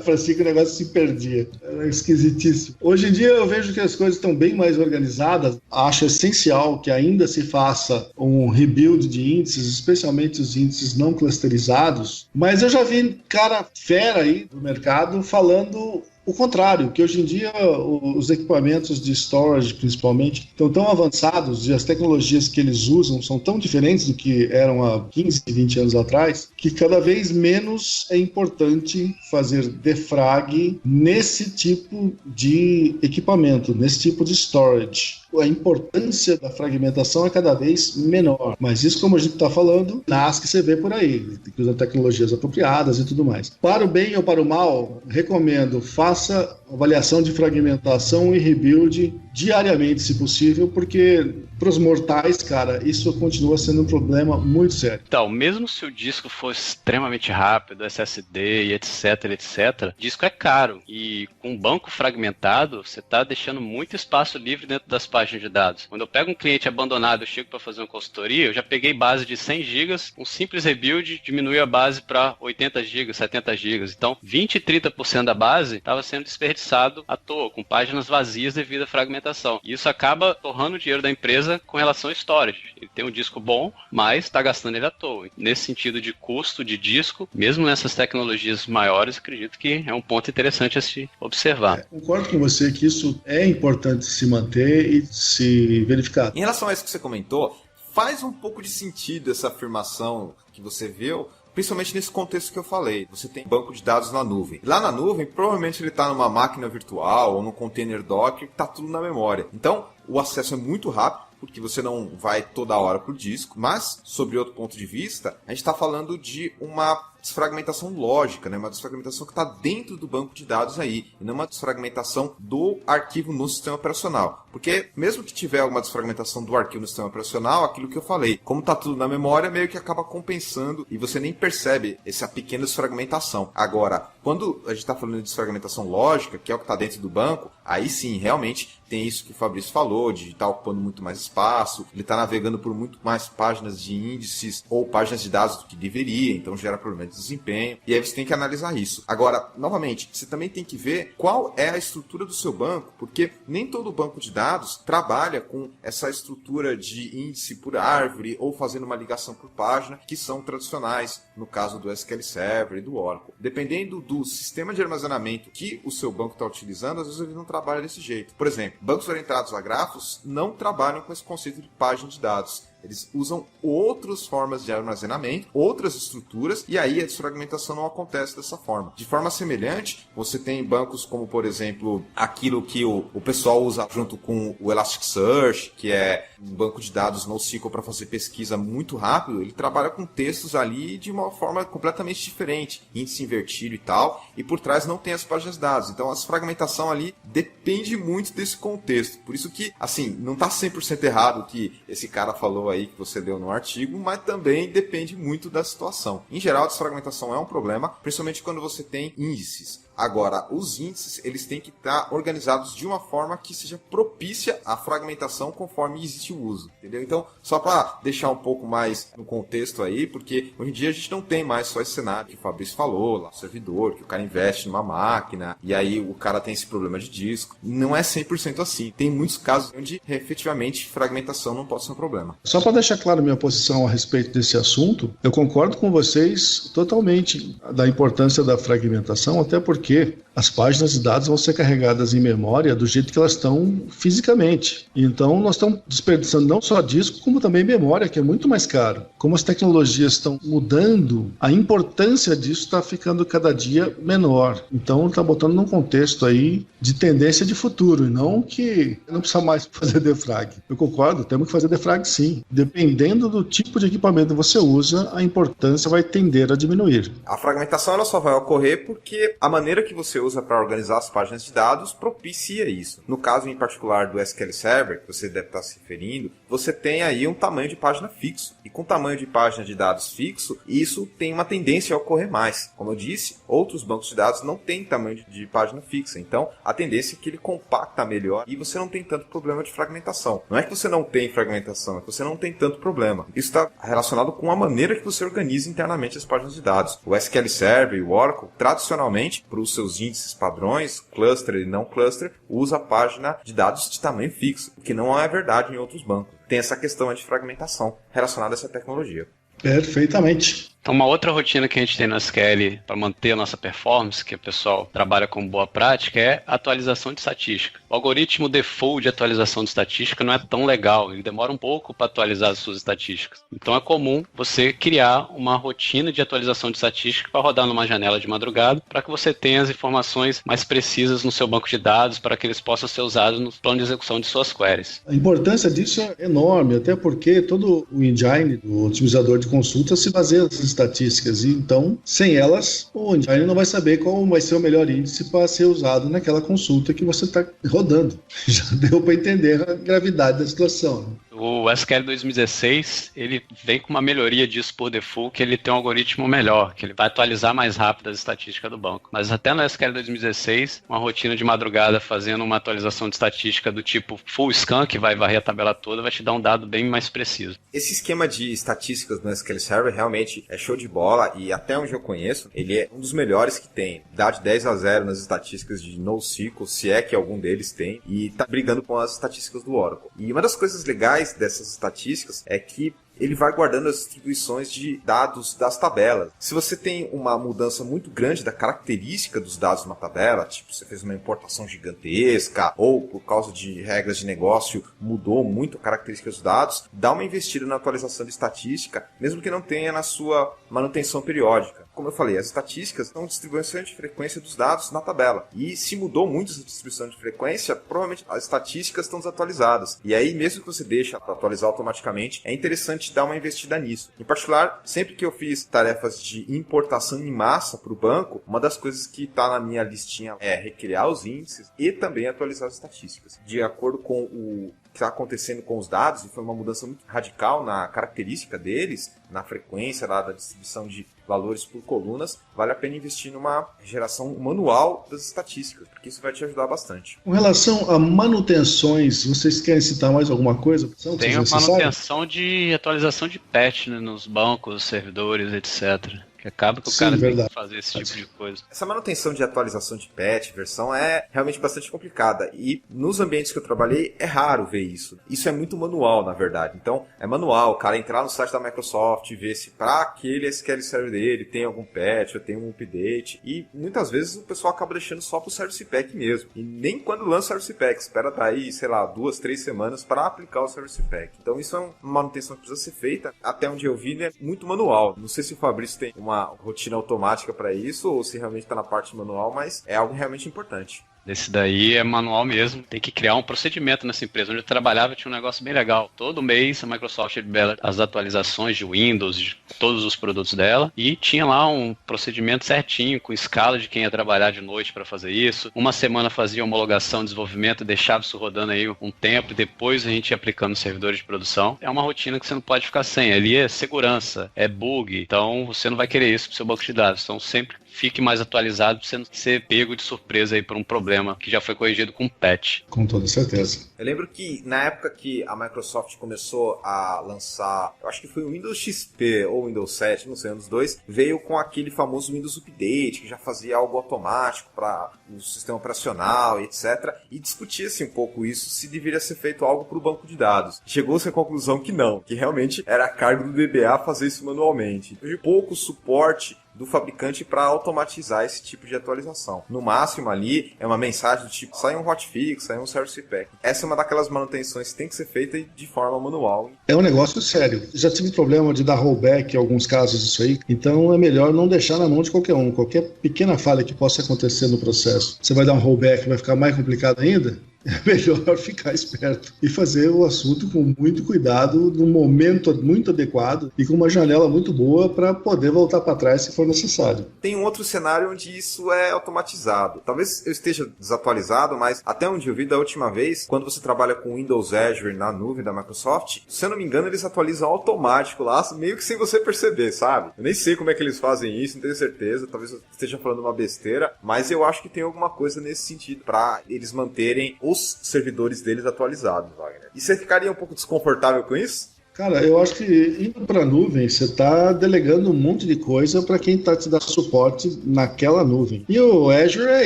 Speaker 2: Parecia que o negócio se perdia. Era esquisitíssimo. Hoje em dia eu vejo que as coisas estão bem mais organizadas. Acho essencial que ainda se faça um rebuild de índices, especialmente os índices não clusterizados. Mas eu já vi cara fera aí no mercado falando o contrário, que hoje em dia os equipamentos de storage, principalmente, estão tão avançados e as tecnologias que eles usam são tão diferentes do que eram há 15, 20 anos atrás, que cada vez menos é importante fazer defrag nesse tipo de equipamento, nesse tipo de storage. A importância da fragmentação é cada vez menor. Mas isso, como a gente está falando, nasce que você vê por aí, usando tecnologias apropriadas e tudo mais. Para o bem ou para o mal, recomendo, faça avaliação de fragmentação e rebuild diariamente, se possível, porque para os mortais, cara, isso continua sendo um problema muito sério.
Speaker 4: Então, mesmo se o disco for extremamente rápido, SSD e etc, disco é caro. E com um banco fragmentado, você está deixando muito espaço livre dentro das páginas de dados. Quando eu pego um cliente abandonado, eu chego para fazer uma consultoria, eu já peguei base de 100 GB, um simples rebuild diminui a base para 80 GB, 70 GB. Então, 20 e 30% da base estava sendo desperdiçado à toa, com páginas vazias devido à fragmentação. E isso acaba torrando o dinheiro da empresa com relação ao storage. Ele tem um disco bom, mas está gastando ele à toa. Nesse sentido de custo de disco, mesmo nessas tecnologias maiores, acredito que é um ponto interessante a se observar.
Speaker 2: Concordo com você que isso é importante se manter e se verificar.
Speaker 3: Em relação a isso que você comentou, faz um pouco de sentido essa afirmação que você viu, principalmente nesse contexto que eu falei. Você tem banco de dados na nuvem. Lá na nuvem, provavelmente ele está numa máquina virtual ou num container Docker, que está tudo na memória. Então, o acesso é muito rápido, porque você não vai toda hora pro disco. Mas, sobre outro ponto de vista, a gente está falando de uma desfragmentação lógica, né? Uma desfragmentação que está dentro do banco de dados aí, e não uma desfragmentação do arquivo no sistema operacional. Porque mesmo que tiver alguma desfragmentação do arquivo no sistema operacional, aquilo que eu falei, como está tudo na memória, meio que acaba compensando e você nem percebe essa pequena desfragmentação. Agora, quando a gente está falando de desfragmentação lógica, que é o que está dentro do banco, aí sim, realmente, tem isso que o Fabrício falou, de estar ocupando muito mais espaço, ele está navegando por muito mais páginas de índices ou páginas de dados do que deveria, então gera problema de desempenho, e aí você tem que analisar isso. Agora, novamente, você também tem que ver qual é a estrutura do seu banco, porque nem todo banco de dados trabalha com essa estrutura de índice por árvore ou fazendo uma ligação por página, que são tradicionais, no caso do SQL Server e do Oracle. Dependendo do sistema de armazenamento que o seu banco está utilizando, às vezes ele não trabalha desse jeito. Por exemplo, bancos orientados a grafos não trabalham com esse conceito de página de dados. Eles usam outras formas de armazenamento, outras estruturas, e aí a desfragmentação não acontece dessa forma. De forma semelhante, você tem bancos como, por exemplo, aquilo que o pessoal usa junto com o Elasticsearch, que é um banco de dados NoSQL para fazer pesquisa muito rápido. Ele trabalha com textos ali de uma forma completamente diferente, índice invertido e tal, e por trás não tem as páginas de dados. Então a desfragmentação ali depende muito desse contexto. Por isso que, assim, não está 100% errado o que esse cara falou aí, que você leu no artigo, mas também depende muito da situação. Em geral, a desfragmentação é um problema, principalmente quando você tem índices. Agora, os índices, eles têm que estar organizados de uma forma que seja propícia à fragmentação conforme existe o uso, entendeu? Então, só para deixar um pouco mais no contexto aí, porque hoje em dia a gente não tem mais só esse cenário que o Fabrício falou, lá o servidor, que o cara investe numa máquina, e aí o cara tem esse problema de disco. Não é 100% assim. Tem muitos casos onde, efetivamente, fragmentação não pode ser um problema.
Speaker 2: Só para deixar claro minha posição a respeito desse assunto, eu concordo com vocês totalmente da importância da fragmentação, até porque as páginas de dados vão ser carregadas em memória do jeito que elas estão fisicamente. Então, nós estamos desperdiçando não só disco, como também memória, que é muito mais caro. Como as tecnologias estão mudando, a importância disso está ficando cada dia menor. Então, está botando num contexto aí de tendência de futuro, e não que não precisa mais fazer defrag. Eu concordo, temos que fazer defrag sim. Dependendo do tipo de equipamento que você usa, a importância vai tender a diminuir.
Speaker 3: A fragmentação ela só vai ocorrer porque a maneira maneira que você usa para organizar as páginas de dados propicia isso. No caso em particular do SQL Server, que você deve estar se referindo, você tem aí um tamanho de página fixo. E com tamanho de página de dados fixo, isso tem uma tendência a ocorrer mais. Como eu disse, outros bancos de dados não têm tamanho de página fixa. Então, a tendência é que ele compacta melhor e você não tem tanto problema de fragmentação. Não é que você não tem fragmentação, é que você não tem tanto problema. Isso está relacionado com a maneira que você organiza internamente as páginas de dados. O SQL Server e o Oracle, tradicionalmente, para os seus índices padrões, cluster e não cluster, usa a página de dados de tamanho fixo, o que não é verdade em outros bancos. Tem essa questão de fragmentação relacionada a essa tecnologia.
Speaker 2: Perfeitamente.
Speaker 4: Então, uma outra rotina que a gente tem no SQL para manter a nossa performance, que o pessoal trabalha com boa prática, é a atualização de estatística. O algoritmo default de atualização de estatística não é tão legal, ele demora um pouco para atualizar as suas estatísticas. Então, é comum você criar uma rotina de atualização de estatística para rodar numa janela de madrugada, para que você tenha as informações mais precisas no seu banco de dados, para que eles possam ser usados no plano de execução de suas queries.
Speaker 2: A importância disso é enorme, até porque todo o engine do otimizador de consulta se baseia nessas estatísticas, e então, sem elas, o engine não vai saber qual vai ser o melhor índice para ser usado naquela consulta que você está rodando. Já deu para entender a gravidade da situação, né?
Speaker 4: O SQL 2016, ele vem com uma melhoria disso por default, que ele tem um algoritmo melhor, que ele vai atualizar mais rápido as estatísticas do banco. Mas até no SQL 2016, uma rotina de madrugada fazendo uma atualização de estatística do tipo full scan, que vai varrer a tabela toda, vai te dar um dado bem mais preciso.
Speaker 3: Esse esquema de estatísticas no SQL Server realmente é show de bola e até onde eu conheço, ele é um dos melhores que tem. Dá de 10-0 nas estatísticas de NoSQL, se é que algum deles tem, e tá brigando com as estatísticas do Oracle. E uma das coisas legais dessas estatísticas é que ele vai guardando as distribuições de dados das tabelas. Se você tem uma mudança muito grande da característica dos dados numa tabela, tipo você fez uma importação gigantesca, ou por causa de regras de negócio mudou muito a característica dos dados, dá uma investida na atualização de estatística, mesmo que não tenha na sua manutenção periódica. Como eu falei, as estatísticas são distribuição de frequência dos dados na tabela. E se mudou muito essa distribuição de frequência, provavelmente as estatísticas estão desatualizadas. E aí, mesmo que você deixe para atualizar automaticamente, é interessante dar uma investida nisso. Em particular, sempre que eu fiz tarefas de importação em massa para o banco, uma das coisas que está na minha listinha é recriar os índices e também atualizar as estatísticas. De acordo com o que está acontecendo com os dados, e foi uma mudança muito radical na característica deles, na frequência da distribuição de valores por colunas, vale a pena investir numa geração manual das estatísticas, porque isso vai te ajudar bastante.
Speaker 2: Com relação a manutenções, vocês querem citar mais alguma coisa?
Speaker 4: Tem a manutenção de atualização de patch, né, nos bancos, servidores, etc. Que acaba que o cara tem que fazer esse tipo de coisa.
Speaker 3: Essa manutenção de atualização de patch, versão, é realmente bastante complicada. E nos ambientes que eu trabalhei, é raro ver isso. Isso é muito manual, na verdade. Então, é manual. O cara entrar no site da Microsoft e ver se para aquele SQL Server dele tem algum patch ou tem um update. E muitas vezes o pessoal acaba deixando só pro Service Pack mesmo. E nem quando lança o Service Pack. Espera daí, sei lá, 2-3 semanas para aplicar o Service Pack. Então, isso é uma manutenção que precisa ser feita. Até onde eu vi, né, muito manual. Não sei se o Fabrício tem uma rotina automática para isso ou se realmente está na parte manual, mas é algo realmente importante.
Speaker 4: Esse daí é manual mesmo. Tem que criar um procedimento nessa empresa. Onde eu trabalhava tinha um negócio bem legal. Todo mês a Microsoft libera as atualizações de Windows, de todos os produtos dela. E tinha lá um procedimento certinho, com escala de quem ia trabalhar de noite para fazer isso. Uma semana fazia homologação, desenvolvimento, deixava isso rodando aí um tempo. E depois a gente ia aplicando nos servidores de produção. É uma rotina que você não pode ficar sem. Ali é segurança, é bug. Então você não vai querer isso pro seu banco de dados. Então sempre fique mais atualizado para você não ser pego de surpresa aí por um problema que já foi corrigido com patch.
Speaker 2: Com toda certeza.
Speaker 3: Eu lembro que na época que a Microsoft começou a lançar, eu acho que foi o Windows XP ou Windows 7, não sei, um dos dois, veio com aquele famoso Windows Update, que já fazia algo automático para o sistema operacional, etc. E discutia-se um pouco isso, se deveria ser feito algo para o banco de dados. Chegou-se à conclusão que não, que realmente era a carga do DBA fazer isso manualmente. Teve pouco suporte do fabricante para automatizar esse tipo de atualização. No máximo ali é uma mensagem do tipo, sai um hotfix, sai um service pack. Essa é uma daquelas manutenções que tem que ser feita de forma manual.
Speaker 2: É um negócio sério. Já tive problema de dar rollback em alguns casos disso aí, então é melhor não deixar na mão de qualquer um. Qualquer pequena falha que possa acontecer no processo. Você vai dar um rollback, vai ficar mais complicado ainda? é melhor ficar esperto e fazer o assunto com muito cuidado, num momento muito adequado e com uma janela muito boa para poder voltar para trás se for necessário.
Speaker 3: Tem um outro cenário onde isso é automatizado. Talvez eu esteja desatualizado, mas até onde eu vi da última vez, quando você trabalha com Windows Azure na nuvem da Microsoft, se eu não me engano, eles atualizam automático lá, meio que sem você perceber, sabe? Eu nem sei como é que eles fazem isso, não tenho certeza, talvez eu esteja falando uma besteira, mas eu acho que tem alguma coisa nesse sentido, para eles manterem os servidores deles atualizados, Wagner. E você ficaria um pouco desconfortável com isso?
Speaker 2: Cara, eu acho que indo para a nuvem, você está delegando um monte de coisa para quem está te dando suporte naquela nuvem. E o Azure é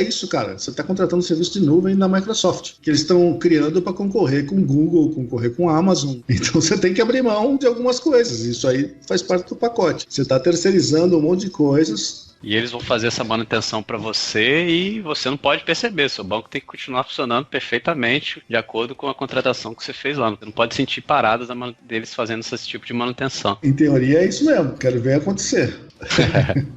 Speaker 2: isso, cara. Você está contratando um serviço de nuvem da Microsoft, que eles estão criando para concorrer com Google, concorrer com Amazon. Então você tem que abrir mão de algumas coisas. Isso aí faz parte do pacote. Você está terceirizando um monte de coisas.
Speaker 4: E eles vão fazer essa manutenção para você e você não pode perceber. Seu banco tem que continuar funcionando perfeitamente de acordo com a contratação que você fez lá. Você não pode sentir paradas deles fazendo esse tipo de manutenção.
Speaker 2: Em teoria é isso mesmo. Quero ver acontecer.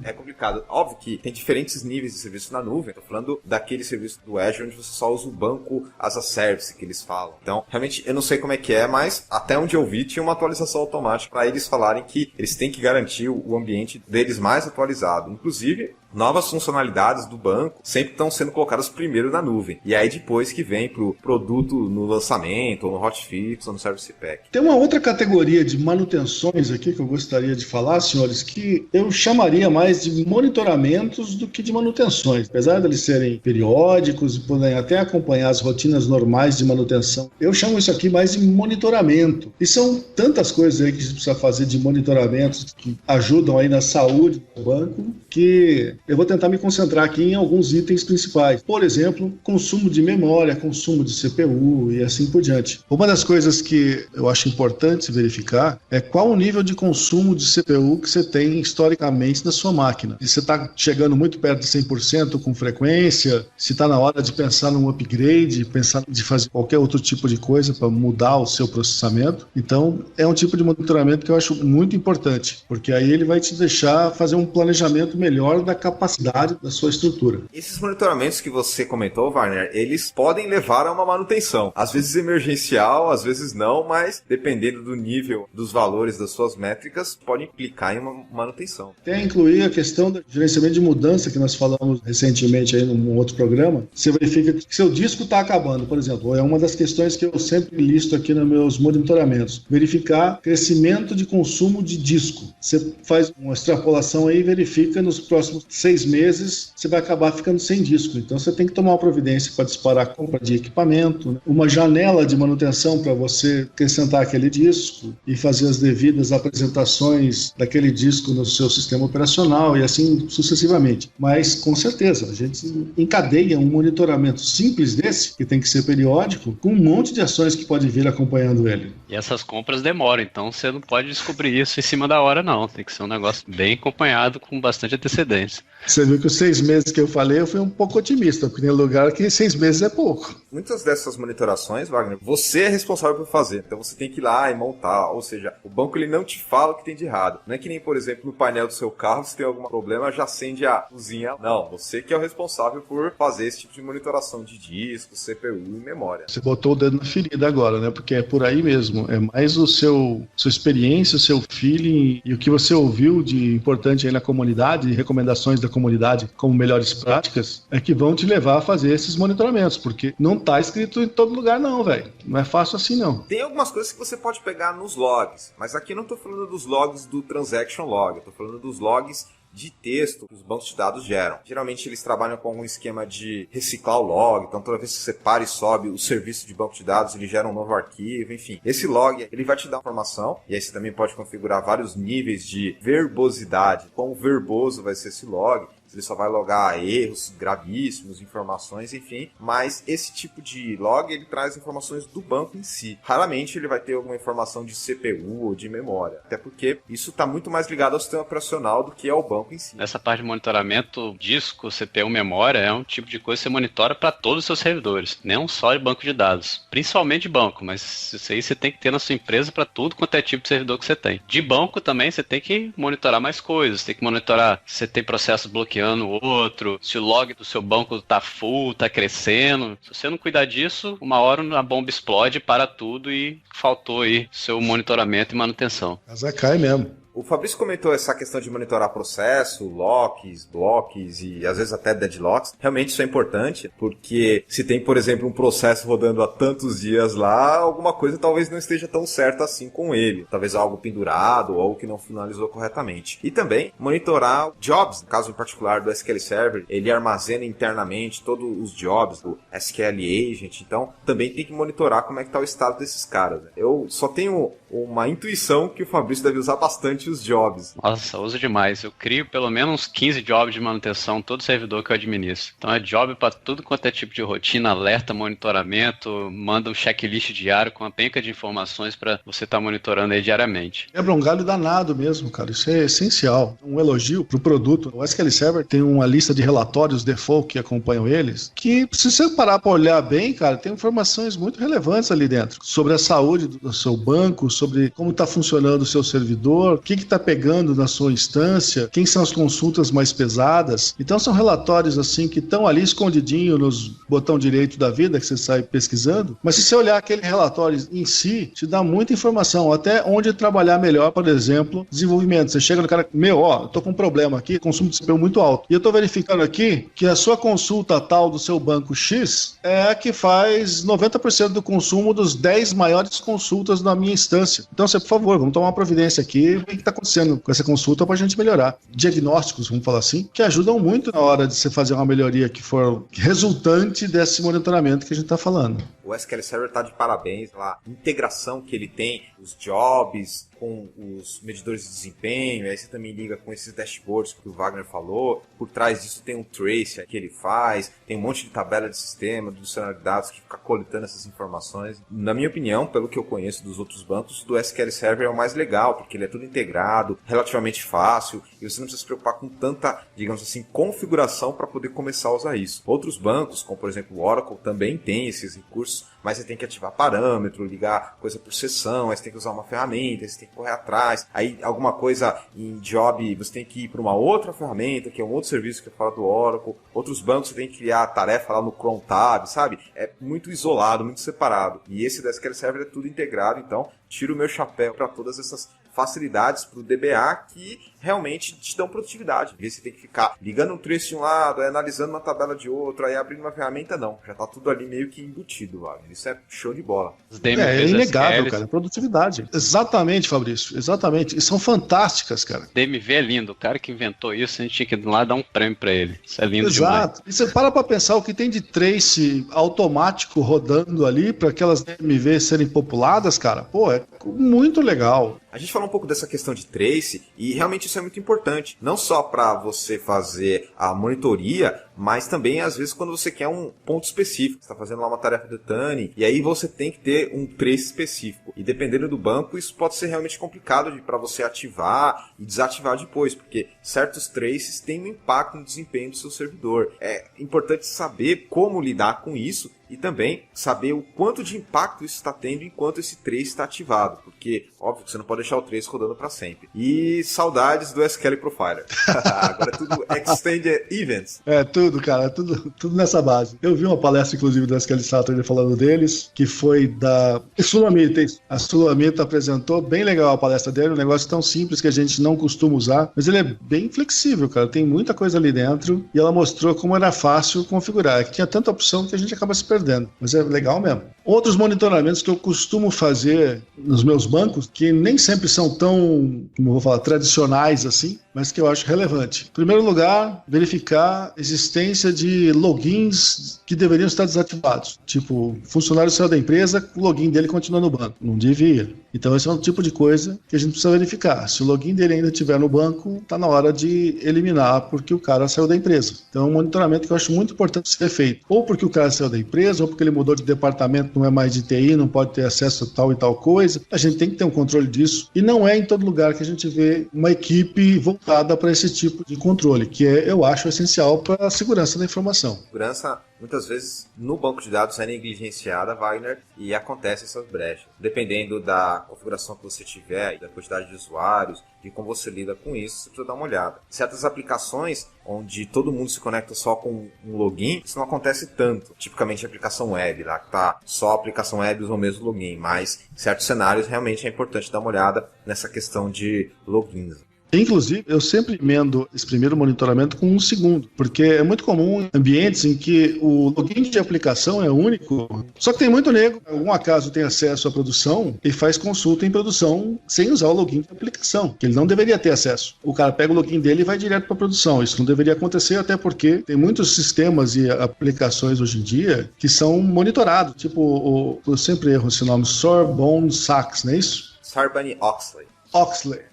Speaker 3: É complicado. Óbvio que tem diferentes níveis de serviço na nuvem. Estou falando daquele serviço do Azure onde você só usa o banco as a service que eles falam. Então, realmente, eu não sei como é que é, mas até onde eu vi tinha uma atualização automática para eles falarem que eles têm que garantir o ambiente deles mais atualizado. Inclusive, novas funcionalidades do banco sempre estão sendo colocadas primeiro na nuvem. E aí depois que vem pro produto no lançamento, ou no hotfix, ou no service pack.
Speaker 2: Tem uma outra categoria de manutenções aqui que eu gostaria de falar, senhores, que eu chamaria mais de monitoramentos do que de manutenções. Apesar de eles serem periódicos e poderem até acompanhar as rotinas normais de manutenção, eu chamo isso aqui mais de monitoramento. E são tantas coisas aí que a gente precisa fazer de monitoramentos que ajudam aí na saúde do banco, que eu vou tentar me concentrar aqui em alguns itens principais. Por exemplo, consumo de memória, consumo de CPU e assim por diante. Uma das coisas que eu acho importante verificar é qual o nível de consumo de CPU que você tem historicamente na sua máquina. Se você está chegando muito perto de 100% com frequência, se está na hora de pensar num upgrade, pensar de fazer qualquer outro tipo de coisa para mudar o seu processamento. Então, é um tipo de monitoramento que eu acho muito importante, porque aí ele vai te deixar fazer um planejamento melhor da capacidade da sua estrutura.
Speaker 3: Esses monitoramentos que você comentou, Wagner, eles podem levar a uma manutenção. Às vezes emergencial, às vezes não, mas dependendo do nível dos valores das suas métricas, pode implicar em uma manutenção.
Speaker 2: Até incluir a questão do gerenciamento de mudança que nós falamos recentemente aí num outro programa. Você verifica que seu disco está acabando, por exemplo. É uma das questões que eu sempre listo aqui nos meus monitoramentos. Verificar crescimento de consumo de disco. Você faz uma extrapolação aí e verifica nos próximos 6 meses você vai acabar ficando sem disco. Então você tem que tomar uma providência para disparar a compra de equipamento, né? Uma janela de manutenção para você acrescentar aquele disco e fazer as devidas apresentações daquele disco no seu sistema operacional e assim sucessivamente. Mas com certeza a gente encadeia um monitoramento simples desse, que tem que ser periódico, com um monte de ações que pode vir acompanhando ele.
Speaker 4: E essas compras demoram, então você não pode descobrir isso em cima da hora não, tem que ser um negócio bem acompanhado com bastante antecedência.
Speaker 2: Você viu que os 6 meses que eu falei, eu fui um pouco otimista, porque tem lugar que 6 meses é pouco.
Speaker 3: Muitas dessas monitorações, Wagner, você é responsável por fazer. Então você tem que ir lá e montar. Ou seja, o banco ele não te fala o que tem de errado. Não é que nem, por exemplo, no painel do seu carro, se tem algum problema, já acende a luzinha. Não, você que é o responsável por fazer esse tipo de monitoração de disco, CPU e memória.
Speaker 2: Você botou o dedo na ferida agora, né? Porque é por aí mesmo. É mais sua experiência, o seu feeling e o que você ouviu de importante aí na comunidade, recomendações da comunidade como melhores práticas, é que vão te levar a fazer esses monitoramentos, porque não tá escrito em todo lugar não, velho. Não é fácil assim não.
Speaker 3: Tem algumas coisas que você pode pegar nos logs, mas aqui eu não tô falando dos logs do transaction log, eu tô falando dos logs de texto que os bancos de dados geram. Geralmente eles trabalham com um esquema de reciclar o log, então toda vez que você para e sobe o serviço de banco de dados, ele gera um novo arquivo, enfim. Esse log, ele vai te dar informação, e aí você também pode configurar vários níveis de verbosidade, quão verboso vai ser esse log, ele só vai logar erros gravíssimos, informações, enfim. Mas esse tipo de log, ele traz informações do banco em si. Raramente ele vai ter alguma informação de CPU ou de memória. Até porque isso está muito mais ligado ao sistema operacional do que ao banco em si.
Speaker 4: Nessa parte de monitoramento, disco, CPU, memória, é um tipo de coisa que você monitora para todos os seus servidores. Não só de banco de dados. Principalmente de banco, mas isso aí você tem que ter na sua empresa para tudo quanto é tipo de servidor que você tem. De banco também você tem que monitorar mais coisas. Tem que monitorar se você tem processos bloqueados hackeando o outro, se o log do seu banco tá full, tá crescendo. Se você não cuidar disso, uma hora a bomba explode, para tudo e faltou aí seu monitoramento e manutenção.
Speaker 2: Casa cai mesmo.
Speaker 3: O Fabrício comentou essa questão de monitorar processo, locks, blocks e às vezes até deadlocks. Realmente isso é importante, porque se tem, por exemplo, um processo rodando há tantos dias lá, alguma coisa talvez não esteja tão certa assim com ele. Talvez algo pendurado ou algo que não finalizou corretamente. E também monitorar jobs, no caso em particular do SQL Server, ele armazena internamente todos os jobs do SQL Agent, então também tem que monitorar como é que está o estado desses caras. Eu só tenho uma intuição que o Fabrício deve usar bastante os jobs.
Speaker 4: Nossa, uso demais. Eu crio pelo menos uns 15 jobs de manutenção, todo servidor que eu administro. Então é job para tudo quanto é tipo de rotina, alerta, monitoramento, manda um checklist diário com uma penca de informações para você estar monitorando aí diariamente.
Speaker 2: Quebra um galho danado mesmo, cara. Isso é essencial. Um elogio pro produto. O SQL Server tem uma lista de relatórios default que acompanham eles, que se você parar para olhar bem, cara, tem informações muito relevantes ali dentro. Sobre a saúde do seu banco, sobre como está funcionando o seu servidor, o que está pegando na sua instância, quem são as consultas mais pesadas. Então são relatórios assim que estão ali escondidinho nos botão direito da vida que você sai pesquisando, mas se você olhar aquele relatório em si, te dá muita informação, até onde trabalhar melhor, por exemplo, desenvolvimento. Você chega no cara, eu tô com um problema aqui, consumo de CPU muito alto, e eu tô verificando aqui que a sua consulta tal do seu banco X é a que faz 90% do consumo dos 10 maiores consultas na minha instância. Então você, por favor, vamos tomar uma providência aqui, o que está acontecendo com essa consulta para a gente melhorar. Diagnósticos, vamos falar assim, que ajudam muito na hora de você fazer uma melhoria que for resultante desse monitoramento que a gente está falando.
Speaker 3: O SQL Server está de parabéns, a integração que ele tem, os jobs com os medidores de desempenho, aí você também liga com esses dashboards que o Wagner falou, por trás disso tem um trace que ele faz, tem um monte de tabela de sistema, do dicionário de dados que fica coletando essas informações. Na minha opinião, pelo que eu conheço dos outros bancos, do SQL Server é o mais legal, porque ele é tudo integrado, relativamente fácil, e você não precisa se preocupar com tanta, digamos assim, configuração para poder começar a usar isso. Outros bancos, como por exemplo o Oracle, também tem esses recursos, mas você tem que ativar parâmetro, ligar coisa por sessão, aí você tem que usar uma ferramenta, aí você tem que correr atrás, aí alguma coisa em job você tem que ir para uma outra ferramenta, que é um outro serviço que eu falo do Oracle. Outros bancos você tem que criar a tarefa lá no Cron Tab, sabe? É muito isolado, muito separado. E esse da SQL Server é tudo integrado, então tiro o meu chapéu para todas essas facilidades para o DBA que realmente te dão produtividade. Você tem que ficar ligando um trace de um lado, aí analisando uma tabela de outro, aí abrindo uma ferramenta, não. Já está tudo ali meio que embutido, Wagner. Isso é show de bola.
Speaker 2: É inegável, cara. Produtividade. Exatamente, Fabrício. Exatamente. E são fantásticas, cara.
Speaker 4: DMV é lindo. O cara que inventou isso, a gente tinha que ir lá dar um prêmio para ele. Isso é lindo
Speaker 2: Exato.
Speaker 4: demais.
Speaker 2: E você para pensar o que tem de trace automático rodando ali para aquelas DMV serem populadas, cara. Pô, é muito legal.
Speaker 3: A gente falou um pouco dessa questão de trace e realmente isso é muito importante. Não só para você fazer a monitoria, mas também às vezes quando você quer um ponto específico. Você está fazendo lá uma tarefa de Tani e aí você tem que ter um trace específico. E dependendo do banco, isso pode ser realmente complicado para você ativar e desativar depois, porque certos traces têm um impacto no desempenho do seu servidor. É importante saber como lidar com isso e também saber o quanto de impacto isso está tendo enquanto esse trace está ativado, porque óbvio que você não pode deixar o trace rodando para sempre. E saudades do SQL Profiler. Agora é tudo Extended Events.
Speaker 2: É tudo, cara, tudo nessa base. Eu vi uma palestra inclusive do SQL Saturday falando deles, que foi da Sulamita. A Sulamita apresentou, bem legal a palestra dele, um negócio tão simples que a gente não costuma usar, mas ele é bem flexível, cara, tem muita coisa ali dentro e ela mostrou como era fácil configurar, que tinha tanta opção que a gente acaba se perdendo, mas é legal mesmo. Outros monitoramentos que eu costumo fazer nos meus bancos, que nem sempre são tão, como eu vou falar, tradicionais assim, mas que eu acho relevante. Em primeiro lugar, verificar a existência de logins que deveriam estar desativados. Tipo, funcionário saiu da empresa, o login dele continua no banco. Não devia. Então esse é um tipo de coisa que a gente precisa verificar. Se o login dele ainda estiver no banco, está na hora de eliminar porque o cara saiu da empresa. Então é um monitoramento que eu acho muito importante ser feito. Ou porque o cara saiu da empresa, ou porque ele mudou de departamento, não é mais de TI, não pode ter acesso a tal e tal coisa. A gente tem que ter um controle disso. E não é em todo lugar que a gente vê uma equipe voltada para esse tipo de controle, que é, eu acho, essencial para a segurança da informação.
Speaker 3: Segurança muitas vezes no banco de dados é negligenciada, Wagner, e acontecem essas brechas. Dependendo da configuração que você tiver, da quantidade de usuários, de como você lida com isso, você precisa dar uma olhada. Certas aplicações onde todo mundo se conecta só com um login, isso não acontece tanto. Tipicamente a aplicação web, lá que tá só a aplicação web usa o mesmo login, mas em certos cenários realmente é importante dar uma olhada nessa questão de logins.
Speaker 2: Inclusive, eu sempre emendo esse primeiro monitoramento com um segundo, porque é muito comum em ambientes em que o login de aplicação é único, só que tem muito nego, por algum acaso tem acesso à produção e faz consulta em produção sem usar o login de aplicação, que ele não deveria ter acesso. O cara pega o login dele e vai direto para a produção. Isso não deveria acontecer, até porque tem muitos sistemas e aplicações hoje em dia que são monitorados, tipo, eu sempre erro esse nome, Sorbonne-Sachs, não é isso?
Speaker 3: Sarbanes-Oxley.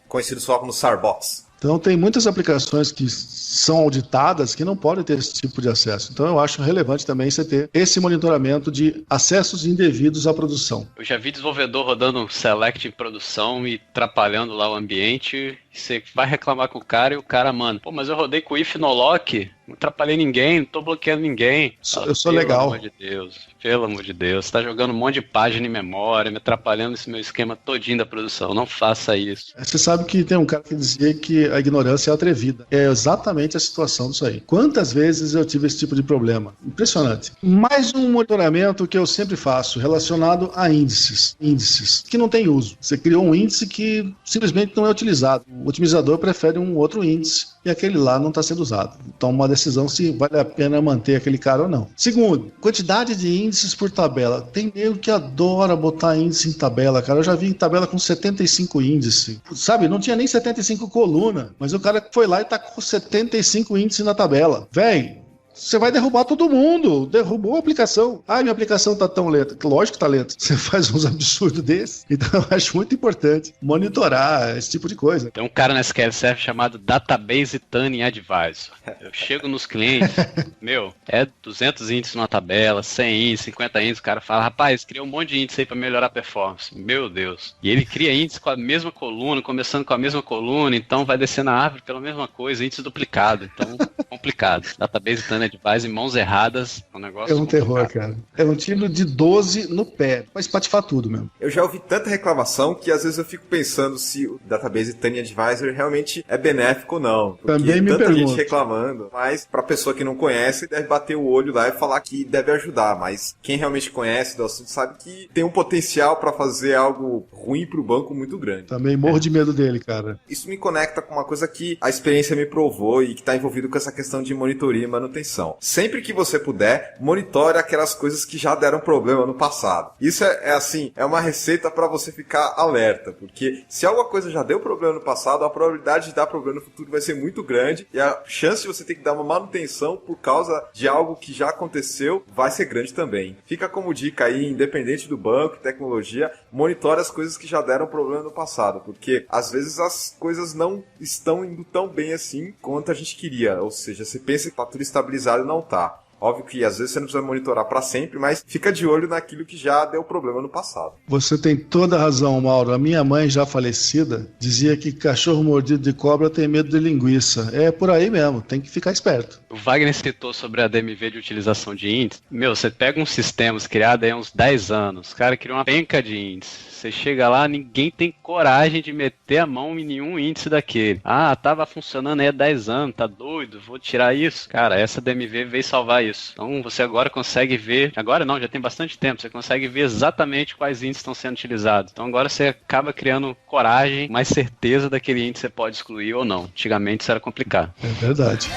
Speaker 3: Conhecido só como Sarbox.
Speaker 2: Então tem muitas aplicações que são auditadas que não podem ter esse tipo de acesso. Então eu acho relevante também você ter esse monitoramento de acessos indevidos à produção.
Speaker 4: Eu já vi desenvolvedor rodando um select em produção e atrapalhando lá o ambiente. Você vai reclamar com o cara e o cara manda. Pô, mas eu rodei com o if no lock, não atrapalhei ninguém, não tô bloqueando ninguém.
Speaker 2: Eu sou legal.
Speaker 4: Pelo amor de Deus, você tá jogando um monte de página em memória, me atrapalhando esse meu esquema todinho da produção. Não faça isso.
Speaker 2: Você sabe que tem um cara que dizia que a ignorância é atrevida. É exatamente a situação disso aí. Quantas vezes eu tive esse tipo de problema? Impressionante. Mais um monitoramento que eu sempre faço, relacionado a índices. Índices que não tem uso. Você criou um índice que simplesmente não é utilizado. O otimizador prefere um outro índice e aquele lá não está sendo usado. Então, uma decisão se vale a pena manter aquele cara ou não. Segundo, quantidade de índices por tabela. Tem nego que adora botar índice em tabela, cara. Eu já vi em tabela com 75 índices. Sabe, não tinha nem 75 colunas, mas o cara foi lá e tá com 75 índices na tabela. Véi, você vai derrubar todo mundo. Derrubou a aplicação. Ah, minha aplicação tá tão lenta. Lógico que tá lenta. Você faz uns absurdos desses. Então eu acho muito importante monitorar esse tipo de coisa.
Speaker 4: Tem um cara na SQL Server chamado Database Tuning Advisor. Eu chego nos clientes, é 200 índices numa tabela, 100 índices, 50 índices. O cara fala, rapaz, cria um monte de índice aí pra melhorar a performance. Meu Deus. E ele cria índice com a mesma coluna, começando com a mesma coluna, então vai descendo a árvore pela mesma coisa, índice duplicado. Então, complicado. Database Tuning Advisor em mãos erradas, é um negócio
Speaker 2: É um terror, cara. É um tiro de 12 no pé. Vai espatifar tudo mesmo.
Speaker 3: Eu já ouvi tanta reclamação que às vezes eu fico pensando se o Database Tuning Advisor realmente é benéfico ou não. Porque
Speaker 2: também me
Speaker 3: tanta
Speaker 2: pergunto.
Speaker 3: Gente reclamando, mas pra pessoa que não conhece, deve bater o olho lá e falar que deve ajudar. Mas quem realmente conhece do assunto sabe que tem um potencial pra fazer algo ruim pro banco muito grande.
Speaker 2: Também morro de medo dele, cara.
Speaker 3: Isso me conecta com uma coisa que a experiência me provou e que está envolvido com essa questão de monitoria e manutenção. Sempre que você puder, monitore aquelas coisas que já deram problema no passado. Isso é uma receita para você ficar alerta, porque se alguma coisa já deu problema no passado, a probabilidade de dar problema no futuro vai ser muito grande e a chance de você ter que dar uma manutenção por causa de algo que já aconteceu vai ser grande também. Fica como dica aí, independente do banco, tecnologia, monitore as coisas que já deram problema no passado, porque às vezes as coisas não estão indo tão bem assim quanto a gente queria, ou seja, você pensa que está tudo estabilizado e não tá. Óbvio que às vezes você não precisa monitorar para sempre, mas fica de olho naquilo que já deu problema no passado.
Speaker 2: Você tem toda a razão, Mauro. A minha mãe, já falecida, dizia que cachorro mordido de cobra tem medo de linguiça. É por aí mesmo, tem que ficar esperto.
Speaker 4: O Wagner citou sobre a DMV de utilização de índice. Você pega uns sistemas criados aí há uns 10 anos, os caras criam uma penca de índice. Você chega lá, ninguém tem coragem de meter a mão em nenhum índice daquele. Ah, tava funcionando aí há 10 anos, tá doido, vou tirar isso. Cara, essa DMV veio salvar isso. Então você agora consegue ver, agora não, já tem bastante tempo, você consegue ver exatamente quais índices estão sendo utilizados. Então agora você acaba criando coragem, mais certeza daquele índice você pode excluir ou não. Antigamente isso era complicado.
Speaker 2: É verdade.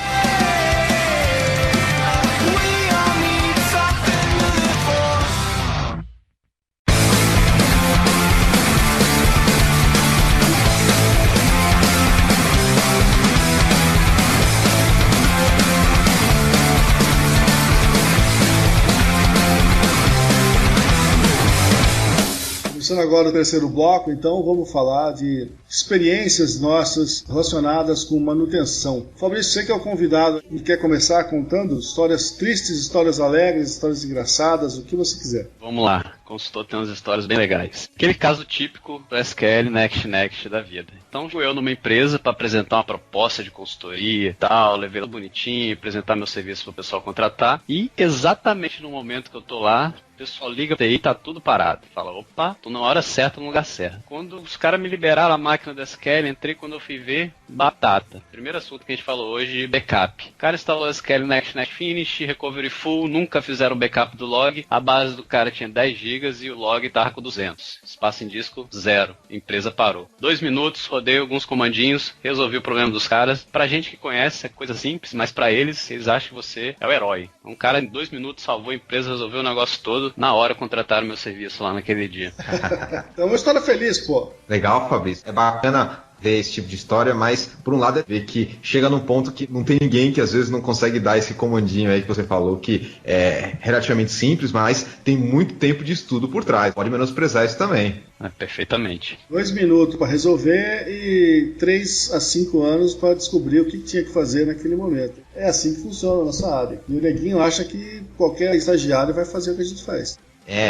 Speaker 2: Começando agora o terceiro bloco, então vamos falar de experiências nossas relacionadas com manutenção. Fabrício, você que é o convidado e quer começar contando histórias tristes, histórias alegres, histórias engraçadas, o que você quiser.
Speaker 4: Vamos lá. consultor tem umas histórias bem legais. Aquele caso típico do SQL Next da vida. Então, eu numa empresa para apresentar uma proposta de consultoria e tal, levei ela bonitinho, apresentar meu serviço para o pessoal contratar, e exatamente no momento que eu tô lá, o pessoal liga pra TI, tá tudo parado. Fala, opa, tô na hora certa, no lugar certo. Quando os caras me liberaram a máquina do SQL, entrei, quando eu fui ver, batata. Primeiro assunto que a gente falou hoje, backup. O cara instalou o SQL Next Finish, Recovery Full, nunca fizeram backup do log. A base do cara tinha 10 GB e o log tava com 200. Espaço em disco, 0. A empresa parou. 2 minutos, rodei alguns comandinhos, resolvi o problema dos caras. Pra gente que conhece, é coisa simples, mas pra eles acham que você é o herói. Um cara em 2 minutos salvou a empresa, resolveu o negócio todo. Na hora contrataram meu serviço lá naquele dia.
Speaker 2: É uma história feliz, pô.
Speaker 5: Legal, Fabrício. É bacana ver esse tipo de história, mas por um lado é ver que chega num ponto que não tem ninguém que às vezes não consegue dar esse comandinho aí que você falou, que é relativamente simples, mas tem muito tempo de estudo por trás. Pode menosprezar isso também.
Speaker 4: Perfeitamente.
Speaker 2: 2 minutos para resolver e 3 a 5 anos para descobrir o que tinha que fazer naquele momento. É assim que funciona a nossa área. E o neguinho acha que qualquer estagiário vai fazer o que a gente faz.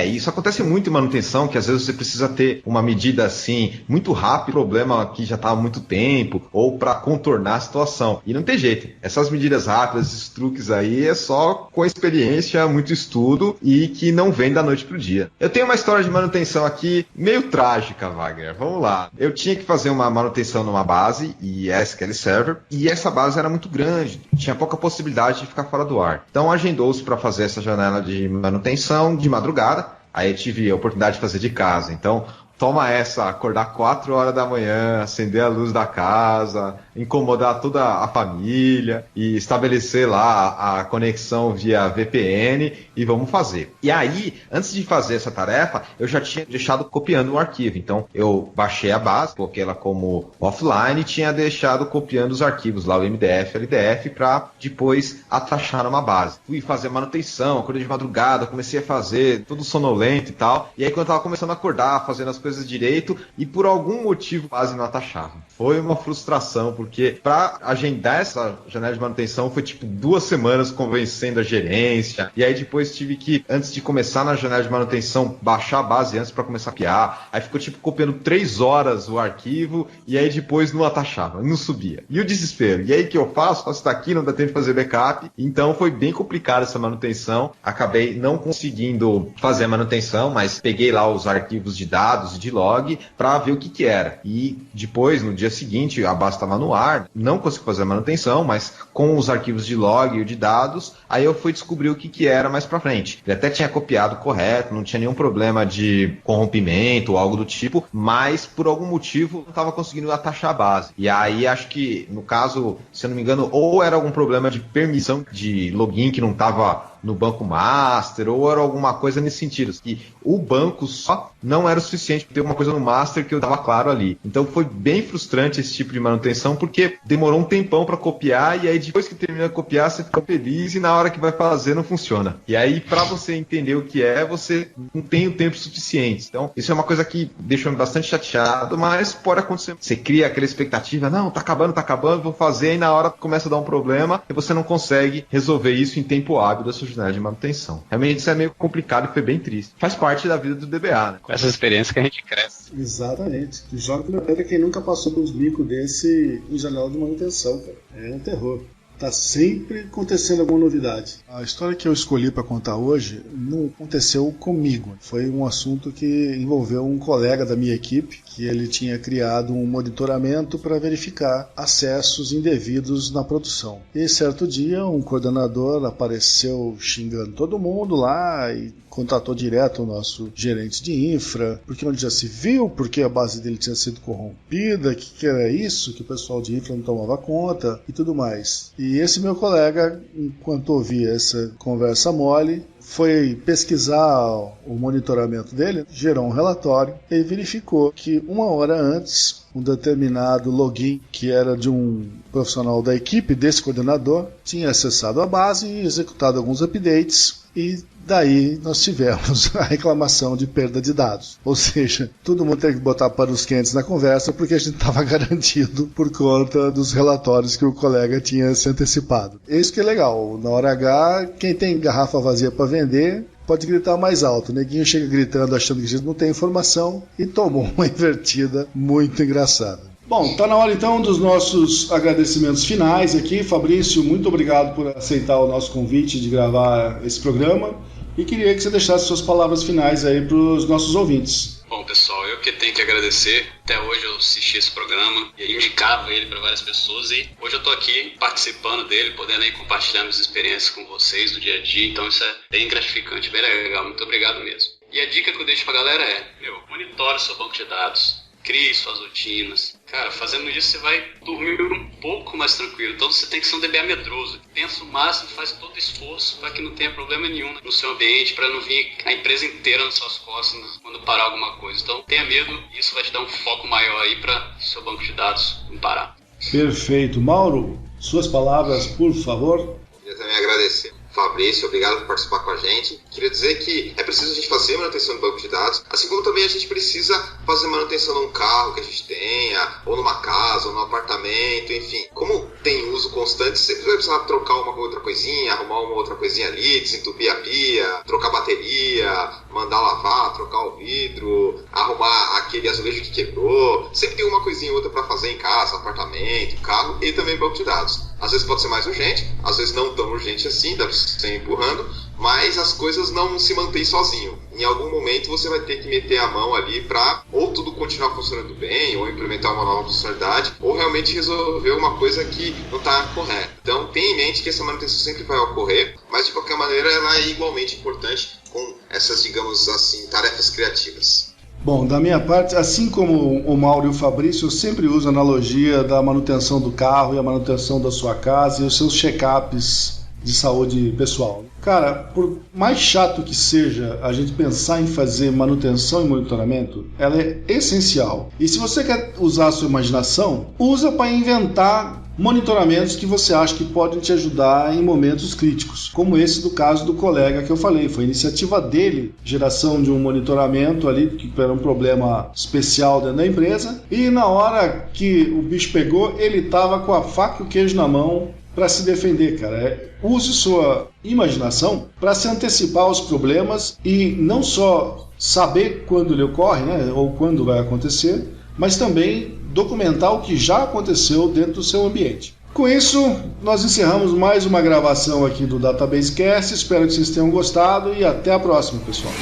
Speaker 5: Isso acontece muito em manutenção, que às vezes você precisa ter uma medida assim, muito rápida, problema que já está há muito tempo, ou para contornar a situação. E não tem jeito. Essas medidas rápidas, esses truques aí, é só com experiência, muito estudo e que não vem da noite pro dia. Eu tenho uma história de manutenção aqui meio trágica, Wagner. Vamos lá. Eu tinha que fazer uma manutenção numa base, e SQL Server, e essa base era muito grande, tinha pouca possibilidade de ficar fora do ar. Então agendou-se para fazer essa janela de manutenção de madrugada. Aí eu tive a oportunidade de fazer de casa. Então, toma essa, acordar 4 horas da manhã, acender a luz da casa, incomodar toda a família e estabelecer lá a conexão via VPN e vamos fazer. E aí, antes de fazer essa tarefa, eu já tinha deixado copiando o arquivo. Então, eu baixei a base, coloquei ela como offline e tinha deixado copiando os arquivos lá, o MDF, LDF, para depois atachar numa base. Fui fazer manutenção, acordei de madrugada, comecei a fazer tudo sonolento e tal. E aí, quando eu tava começando a acordar, fazendo as coisas direito, e por algum motivo quase não atachava. Foi uma frustração, porque para agendar essa janela de manutenção foi tipo 2 semanas convencendo a gerência, e aí depois tive que, antes de começar na janela de manutenção, baixar a base antes para começar a copiar, aí ficou tipo copiando 3 horas o arquivo, e aí depois não atachava, não subia. E o desespero, e aí o que eu faço? Faço daqui, não dá tempo de fazer backup, então foi bem complicado essa manutenção, acabei não conseguindo fazer a manutenção, mas peguei lá os arquivos de dados, de log, para ver o que era. E depois, no dia seguinte, a base estava no ar, não consegui fazer a manutenção, mas com os arquivos de log e de dados, aí eu fui descobrir o que era mais para frente. Ele até tinha copiado correto, não tinha nenhum problema de corrompimento ou algo do tipo, mas por algum motivo não estava conseguindo atachar a base. E aí acho que, no caso, se eu não me engano, ou era algum problema de permissão de login que não estava no banco master, ou era alguma coisa nesse sentido, que o banco só não era o suficiente para ter uma coisa no master que eu estava claro ali. Então foi bem frustrante esse tipo de manutenção, porque demorou um tempão para copiar, e aí depois que termina de copiar, você fica feliz, e na hora que vai fazer não funciona. E aí, para você entender o que é, você não tem o tempo suficiente. Então, isso é uma coisa que deixa eu bastante chateado, mas pode acontecer. Você cria aquela expectativa, não, tá acabando, vou fazer, e na hora começa a dar um problema, e você não consegue resolver isso em tempo hábil da sua janela de manutenção. Realmente isso é meio complicado e foi bem triste. Faz parte da vida do DBA, né?
Speaker 4: Com essa experiência que a gente cresce.
Speaker 2: Exatamente. Que joga que quem nunca passou por uns bicos desse em janela de manutenção, cara. É um terror. Tá sempre acontecendo alguma novidade. A história que eu escolhi para contar hoje não aconteceu comigo. Foi um assunto que envolveu um colega da minha equipe, que ele tinha criado um monitoramento para verificar acessos indevidos na produção. E certo dia um coordenador apareceu xingando todo mundo lá e contatou direto o nosso gerente de infra, porque onde já se viu, porque a base dele tinha sido corrompida, que era isso, que o pessoal de infra não tomava conta e tudo mais. E esse meu colega, enquanto ouvia essa conversa mole, foi pesquisar o monitoramento dele, gerou um relatório e verificou que 1 hora antes, um determinado login que era de um profissional da equipe desse coordenador tinha acessado a base e executado alguns updates, e daí nós tivemos a reclamação de perda de dados. Ou seja, todo mundo tem que botar para os quentes na conversa, porque a gente estava garantido por conta dos relatórios que o colega tinha se antecipado. Isso que é legal. Na hora H, quem tem garrafa vazia para vender pode gritar mais alto. O neguinho chega gritando achando que a gente não tem informação e tomou uma invertida muito engraçada. Bom, tá na hora então dos nossos agradecimentos finais aqui. Fabrício, muito obrigado por aceitar o nosso convite de gravar esse programa e queria que você deixasse suas palavras finais aí para os nossos ouvintes.
Speaker 4: Bom, pessoal, eu que tenho que agradecer. Até hoje eu assisti esse programa e indicava ele para várias pessoas e hoje eu tô aqui participando dele, podendo aí compartilhar minhas experiências com vocês do dia a dia, então isso é bem gratificante, bem legal, muito obrigado mesmo. E a dica que eu deixo pra galera é, monitore seu banco de dados, crie suas rotinas. Cara, fazendo isso você vai dormir um pouco mais tranquilo. Então você tem que ser um DBA medroso. Pensa o máximo, faz todo o esforço para que não tenha problema nenhum no seu ambiente, para não vir a empresa inteira nas suas costas quando parar alguma coisa. Então tenha medo e isso vai te dar um foco maior aí para seu banco de dados não parar.
Speaker 2: Perfeito. Mauro, suas palavras, por favor.
Speaker 5: Queria também agradecer. Fabrício, obrigado por participar com a gente. Queria dizer que é preciso a gente fazer manutenção do banco de dados, assim como também a gente precisa fazer manutenção num carro que a gente tenha, ou numa casa, ou num apartamento, enfim. Como tem uso constante, você vai precisar trocar uma outra coisinha, arrumar uma outra coisinha ali, desentupir a pia, trocar a bateria, mandar lavar, trocar o vidro, arrumar aquele azulejo que quebrou. Sempre tem uma coisinha ou outra para fazer em casa, apartamento, carro e também banco de dados. Às vezes pode ser mais urgente, às vezes não tão urgente assim, deve ser empurrando, mas as coisas não se mantêm sozinho. Em algum momento você vai ter que meter a mão ali para ou tudo continuar funcionando bem, ou implementar uma nova funcionalidade, ou realmente resolver uma coisa que não está correta. Então tenha em mente que essa manutenção sempre vai ocorrer, mas de qualquer maneira ela é igualmente importante com essas, digamos assim, tarefas criativas.
Speaker 2: Bom, da minha parte, assim como o Mauro e o Fabrício, eu sempre uso a analogia da manutenção do carro e a manutenção da sua casa e os seus check-ups de saúde pessoal. Cara, por mais chato que seja a gente pensar em fazer manutenção e monitoramento, ela é essencial. E se você quer usar a sua imaginação, usa para inventar monitoramentos que você acha que podem te ajudar em momentos críticos, como esse do caso do colega que eu falei. Foi iniciativa dele, geração de um monitoramento ali, que era um problema especial dentro da empresa, e na hora que o bicho pegou, ele estava com a faca e o queijo na mão para se defender, cara. Use sua imaginação para se antecipar aos problemas e não só saber quando ele ocorre, né, ou quando vai acontecer, mas também documentar o que já aconteceu dentro do seu ambiente. Com isso, nós encerramos mais uma gravação aqui do Database Cast. Espero que vocês tenham gostado e até a próxima, pessoal.